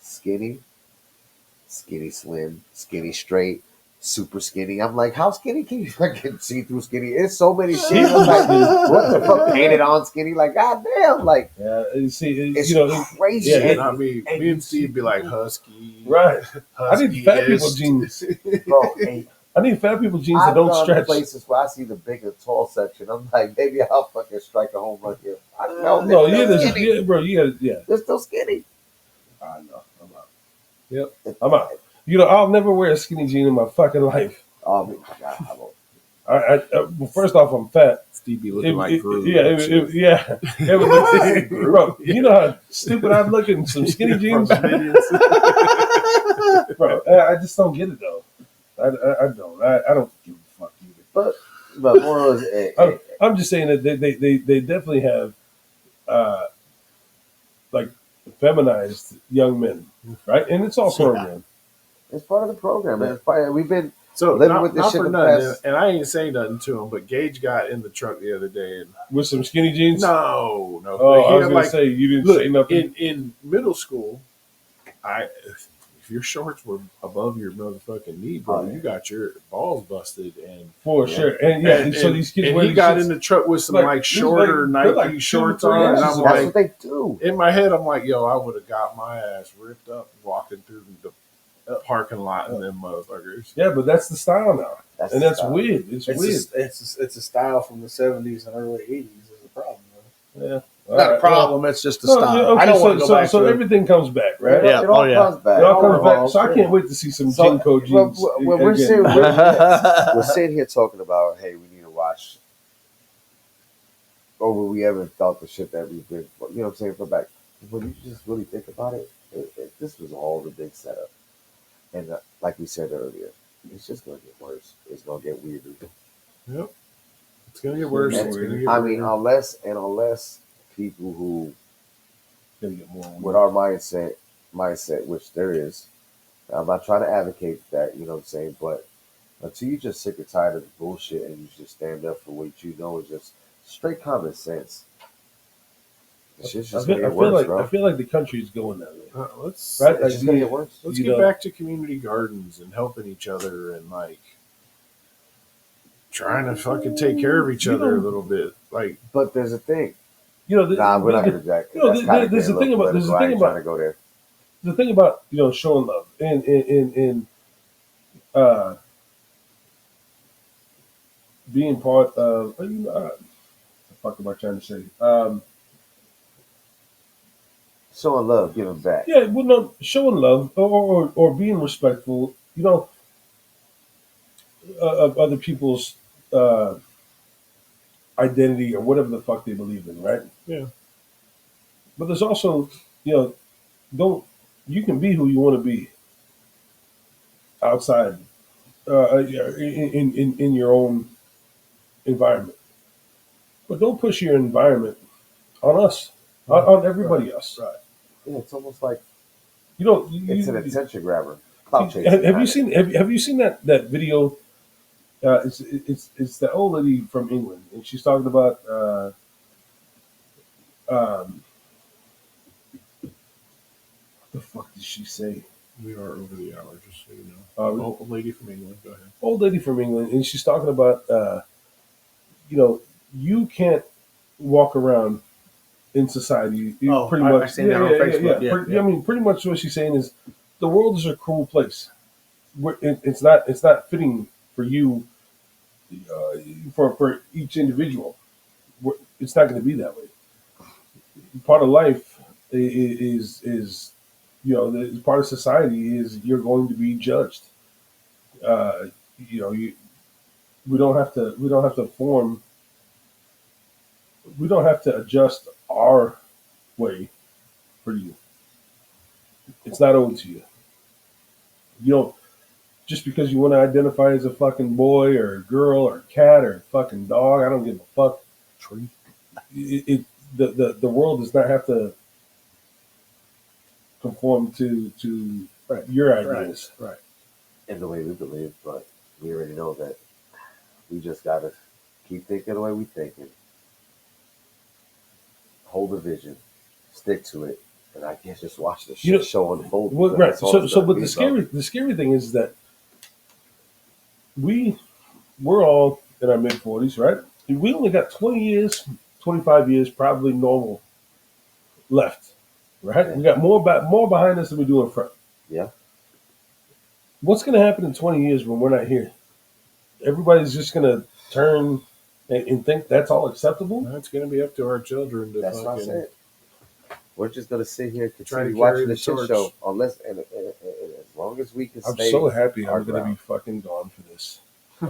[SPEAKER 3] Skinny, skinny slim, skinny straight, super skinny. I'm like, how skinny can you fucking see through skinny? It's so many shit. I'm like, what the fuck? Painted on skinny? Like, goddamn, like
[SPEAKER 1] Yeah, you see,
[SPEAKER 3] it's
[SPEAKER 1] it-
[SPEAKER 3] crazy.
[SPEAKER 1] yeah,
[SPEAKER 3] And-
[SPEAKER 2] Not me. Me and Steve be like husky.
[SPEAKER 1] right. I need fat people
[SPEAKER 2] husky-ist.
[SPEAKER 1] jeans.
[SPEAKER 3] bro, and
[SPEAKER 1] I need fat people jeans
[SPEAKER 3] I've
[SPEAKER 1] that don't
[SPEAKER 3] gone to
[SPEAKER 1] stretch.
[SPEAKER 3] places where I see the big and tall section. I'm like, maybe I'll fucking strike a home run here. I don't know.
[SPEAKER 1] No,
[SPEAKER 3] they're
[SPEAKER 1] yeah,
[SPEAKER 3] still skinny.
[SPEAKER 1] bro, yeah.
[SPEAKER 3] They're still skinny.
[SPEAKER 1] I know. I'm out. Yep, I'm out. I'll never wear a skinny jean in my fucking life.
[SPEAKER 3] Oh my god, I won't.
[SPEAKER 1] Well, first off, I'm fat.
[SPEAKER 2] Steve be looking like Groove.
[SPEAKER 1] Yeah. Bro, you know how stupid I look in some skinny jeans? Bro, I just don't get it though. I don't. I don't give a fuck either.
[SPEAKER 3] But moral is,
[SPEAKER 1] I'm just saying that they definitely have like feminized young men, right? And it's all
[SPEAKER 4] See that.
[SPEAKER 1] programmed.
[SPEAKER 3] it's part of the program, man. It's part, we've been
[SPEAKER 2] So
[SPEAKER 3] living
[SPEAKER 2] not,
[SPEAKER 3] with this
[SPEAKER 2] not
[SPEAKER 3] shit
[SPEAKER 2] for
[SPEAKER 3] in the
[SPEAKER 2] nothing,
[SPEAKER 3] past.
[SPEAKER 2] and I ain't saying nothing to him, but Gage got in the truck the other day, and
[SPEAKER 1] With some skinny jeans.
[SPEAKER 2] no.
[SPEAKER 1] Oh,
[SPEAKER 2] He
[SPEAKER 1] I was
[SPEAKER 2] had,
[SPEAKER 1] gonna say you didn't
[SPEAKER 2] look,
[SPEAKER 1] say nothing.
[SPEAKER 2] in middle school, if your shorts were above your motherfucking knee, bro,
[SPEAKER 3] Oh, yeah.
[SPEAKER 2] you got your balls busted, and
[SPEAKER 1] For
[SPEAKER 3] Yeah.
[SPEAKER 1] sure. And yeah, so these kids
[SPEAKER 2] and
[SPEAKER 1] wear
[SPEAKER 2] he
[SPEAKER 1] these
[SPEAKER 2] got
[SPEAKER 1] shits-
[SPEAKER 2] in the truck with some
[SPEAKER 1] like,
[SPEAKER 2] like
[SPEAKER 1] these
[SPEAKER 2] shorter
[SPEAKER 1] like- they're
[SPEAKER 2] Nike
[SPEAKER 1] like
[SPEAKER 2] shorts
[SPEAKER 1] 2 to 3
[SPEAKER 2] on, and
[SPEAKER 1] inches
[SPEAKER 2] I'm
[SPEAKER 3] That's
[SPEAKER 2] like,
[SPEAKER 3] what they do.
[SPEAKER 2] in my head, I'm like, yo, I would have got my ass ripped up walking through the parking lot and them motherfuckers.
[SPEAKER 1] Yeah, but that's the style now, and that's
[SPEAKER 3] the style.
[SPEAKER 1] weird. It's weird.
[SPEAKER 4] It's a style from the 70s and early 80s is a problem.
[SPEAKER 1] Yeah.
[SPEAKER 4] Not
[SPEAKER 1] All
[SPEAKER 4] a
[SPEAKER 1] right,
[SPEAKER 4] problem. It's just a
[SPEAKER 1] well,
[SPEAKER 4] style.
[SPEAKER 1] yeah, okay,
[SPEAKER 4] I don't want to go
[SPEAKER 1] so,
[SPEAKER 4] back
[SPEAKER 1] so
[SPEAKER 4] to it.
[SPEAKER 1] everything comes back, right?
[SPEAKER 3] It,
[SPEAKER 4] Yeah.
[SPEAKER 3] it all
[SPEAKER 4] Oh, yeah.
[SPEAKER 3] comes back.
[SPEAKER 1] It all comes
[SPEAKER 4] Overall,
[SPEAKER 1] back. So I
[SPEAKER 4] sure.
[SPEAKER 1] can't wait to see some
[SPEAKER 3] So,
[SPEAKER 1] Jinko jeans.
[SPEAKER 3] when we're
[SPEAKER 1] again.
[SPEAKER 3] sitting, we're sitting here talking about, hey, we need to watch over we ever thought the shit that we've been, you know what I'm saying, for back. When you just really think about it, this was all the big setup. And like we said earlier, it's just going to get worse. It's going to get weirder.
[SPEAKER 2] Yep, it's gonna get worse.
[SPEAKER 1] And-
[SPEAKER 2] It's gonna get
[SPEAKER 3] I mean,
[SPEAKER 2] weirder.
[SPEAKER 3] unless people who,
[SPEAKER 1] Gonna get more
[SPEAKER 3] with our mindset, which there is, I'm not trying to advocate that, you know what I'm saying, but until you just sick and tired of the bullshit and you just stand up for what you know is just straight common sense. The shit's just gonna get worse, bro.
[SPEAKER 1] I feel like the country is going that way.
[SPEAKER 2] Let's
[SPEAKER 1] Right?
[SPEAKER 3] It's just gonna get worse.
[SPEAKER 2] let's
[SPEAKER 1] You
[SPEAKER 2] get
[SPEAKER 1] know-
[SPEAKER 2] back to community gardens and helping each other and like trying to fucking take care of each
[SPEAKER 1] You
[SPEAKER 2] other a
[SPEAKER 1] know-
[SPEAKER 2] little bit. Like,
[SPEAKER 3] But there's a thing.
[SPEAKER 1] You know,
[SPEAKER 3] Nah, we're not gonna do that.
[SPEAKER 1] you know,
[SPEAKER 3] That's kinda
[SPEAKER 1] there's
[SPEAKER 3] getting
[SPEAKER 1] a thing
[SPEAKER 3] little
[SPEAKER 1] about- there's a
[SPEAKER 3] political. I
[SPEAKER 1] thing
[SPEAKER 3] ain't
[SPEAKER 1] about-
[SPEAKER 3] trying to go there.
[SPEAKER 1] the thing about showing love and being part of the fuck am I trying to say?
[SPEAKER 3] Showing love, giving back.
[SPEAKER 1] Yeah, well, no, showing love or being respectful, of other people's identity or whatever the fuck they believe in, right?
[SPEAKER 2] Yeah.
[SPEAKER 1] But there's also, you can be who you want to be outside, in your own environment, but don't push your environment on us, on everybody else.
[SPEAKER 4] Right.
[SPEAKER 3] Yeah, it's almost like
[SPEAKER 1] You know,
[SPEAKER 3] it's an attention grabber. Clout chasing.
[SPEAKER 1] have you seen have you seen that video? It's the old lady from England, and she's talking about the fuck did she say?
[SPEAKER 2] we are over the hour, just so you know.
[SPEAKER 1] Oh,
[SPEAKER 2] Old lady from England, go ahead.
[SPEAKER 1] old lady from England, and she's talking about you can't walk around in society.
[SPEAKER 4] Oh,
[SPEAKER 1] Pretty
[SPEAKER 4] I
[SPEAKER 1] much.
[SPEAKER 4] seen that on Facebook. Yeah.
[SPEAKER 1] I mean, pretty much what she's saying is the world is a cruel place. It's not fitting for you, for each individual. It's not going to be that way. Part of life is part of society is you're going to be judged. We don't have to adjust our way for you. It's not owed to you. You don't, just because you want to identify as a fucking boy or a girl or a cat or a fucking dog. I don't give a fuck.
[SPEAKER 4] Tree.
[SPEAKER 1] The world does not have to conform to
[SPEAKER 4] Right.
[SPEAKER 1] your ideas.
[SPEAKER 4] Right.
[SPEAKER 3] in the way we believe, but we already know that we just gotta keep thinking the way we thinking. Hold the vision, stick to it, and I guess just watch the
[SPEAKER 1] You know,
[SPEAKER 3] show unfold.
[SPEAKER 1] Well,
[SPEAKER 3] because
[SPEAKER 1] right.
[SPEAKER 3] that's all
[SPEAKER 1] So,
[SPEAKER 3] it's
[SPEAKER 1] so,
[SPEAKER 3] gonna
[SPEAKER 1] but
[SPEAKER 3] be,
[SPEAKER 1] the scary thing is that we're all in our mid 40s, right? And we only got 20 years, 25 years, probably normal left, right?
[SPEAKER 3] Yeah.
[SPEAKER 1] We got more behind us than we do in front.
[SPEAKER 3] Yeah.
[SPEAKER 1] What's going to happen in 20 years when we're not here? Everybody's just going to turn and think that's all acceptable.
[SPEAKER 2] That's going to be up to our children to
[SPEAKER 3] That's what I
[SPEAKER 2] fucking.
[SPEAKER 3] said. We're just gonna sit here and
[SPEAKER 2] Try to
[SPEAKER 3] continue
[SPEAKER 2] carry
[SPEAKER 3] watching
[SPEAKER 2] the
[SPEAKER 3] the shit
[SPEAKER 2] torch.
[SPEAKER 3] show, unless and as long as we can
[SPEAKER 1] I'm
[SPEAKER 3] stay.
[SPEAKER 1] so happy
[SPEAKER 3] our
[SPEAKER 1] I'm going to be
[SPEAKER 3] ground.
[SPEAKER 1] fucking gone for this.
[SPEAKER 3] And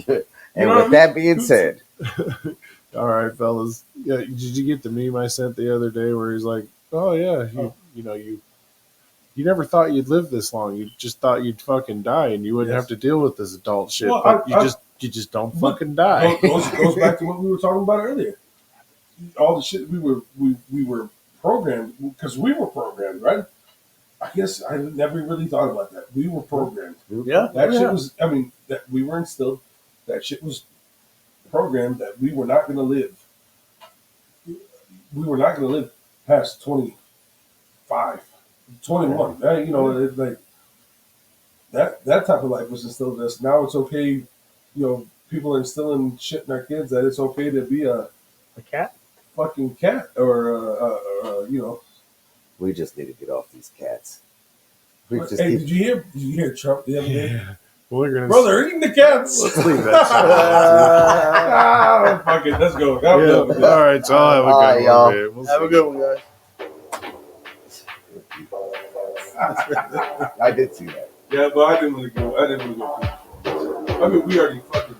[SPEAKER 1] You know
[SPEAKER 3] with
[SPEAKER 1] what
[SPEAKER 3] that being said,
[SPEAKER 2] All right, fellas. Yeah, did you get the meme I sent the other day where he's like, "Oh yeah, you you never thought you'd live this long. You just thought you'd fucking die, and you wouldn't
[SPEAKER 1] Yes.
[SPEAKER 2] have to deal with this adult shit.
[SPEAKER 1] Well,
[SPEAKER 2] but
[SPEAKER 1] I-
[SPEAKER 2] you just don't
[SPEAKER 1] But
[SPEAKER 2] fucking die.
[SPEAKER 1] goes back to what we were talking about earlier. All the shit we were programmed because we were programmed, right? I guess I never really thought about that. We were programmed.
[SPEAKER 4] Yeah.
[SPEAKER 1] That
[SPEAKER 4] Yeah.
[SPEAKER 1] shit was. I mean, that we were instilled. That shit was programmed that we were not going to live. We were not going to live past 25, 21. You know, it's like that type of life was instilled in us. Now it's okay. You know, people are instilling shit in our kids that it's okay to be a
[SPEAKER 4] A cat?
[SPEAKER 1] fucking cat or you know.
[SPEAKER 3] We just need to get off these cats. We just
[SPEAKER 1] Hey,
[SPEAKER 3] keep.
[SPEAKER 1] did you hear Trump the other day?
[SPEAKER 2] Yeah. We're gonna
[SPEAKER 1] Brother, eating the cats.
[SPEAKER 3] Let's leave that shit.
[SPEAKER 1] Ah, fuck it, let's go.
[SPEAKER 2] Yeah.
[SPEAKER 1] I'm done with that.
[SPEAKER 2] All right, so I'll have a
[SPEAKER 3] All right,
[SPEAKER 2] good
[SPEAKER 3] y'all.
[SPEAKER 2] one, man. We'll
[SPEAKER 4] Have
[SPEAKER 2] see.
[SPEAKER 4] a good one, guys.
[SPEAKER 3] I did see that.
[SPEAKER 1] Yeah, but I didn't want to go. I mean, we already fucking.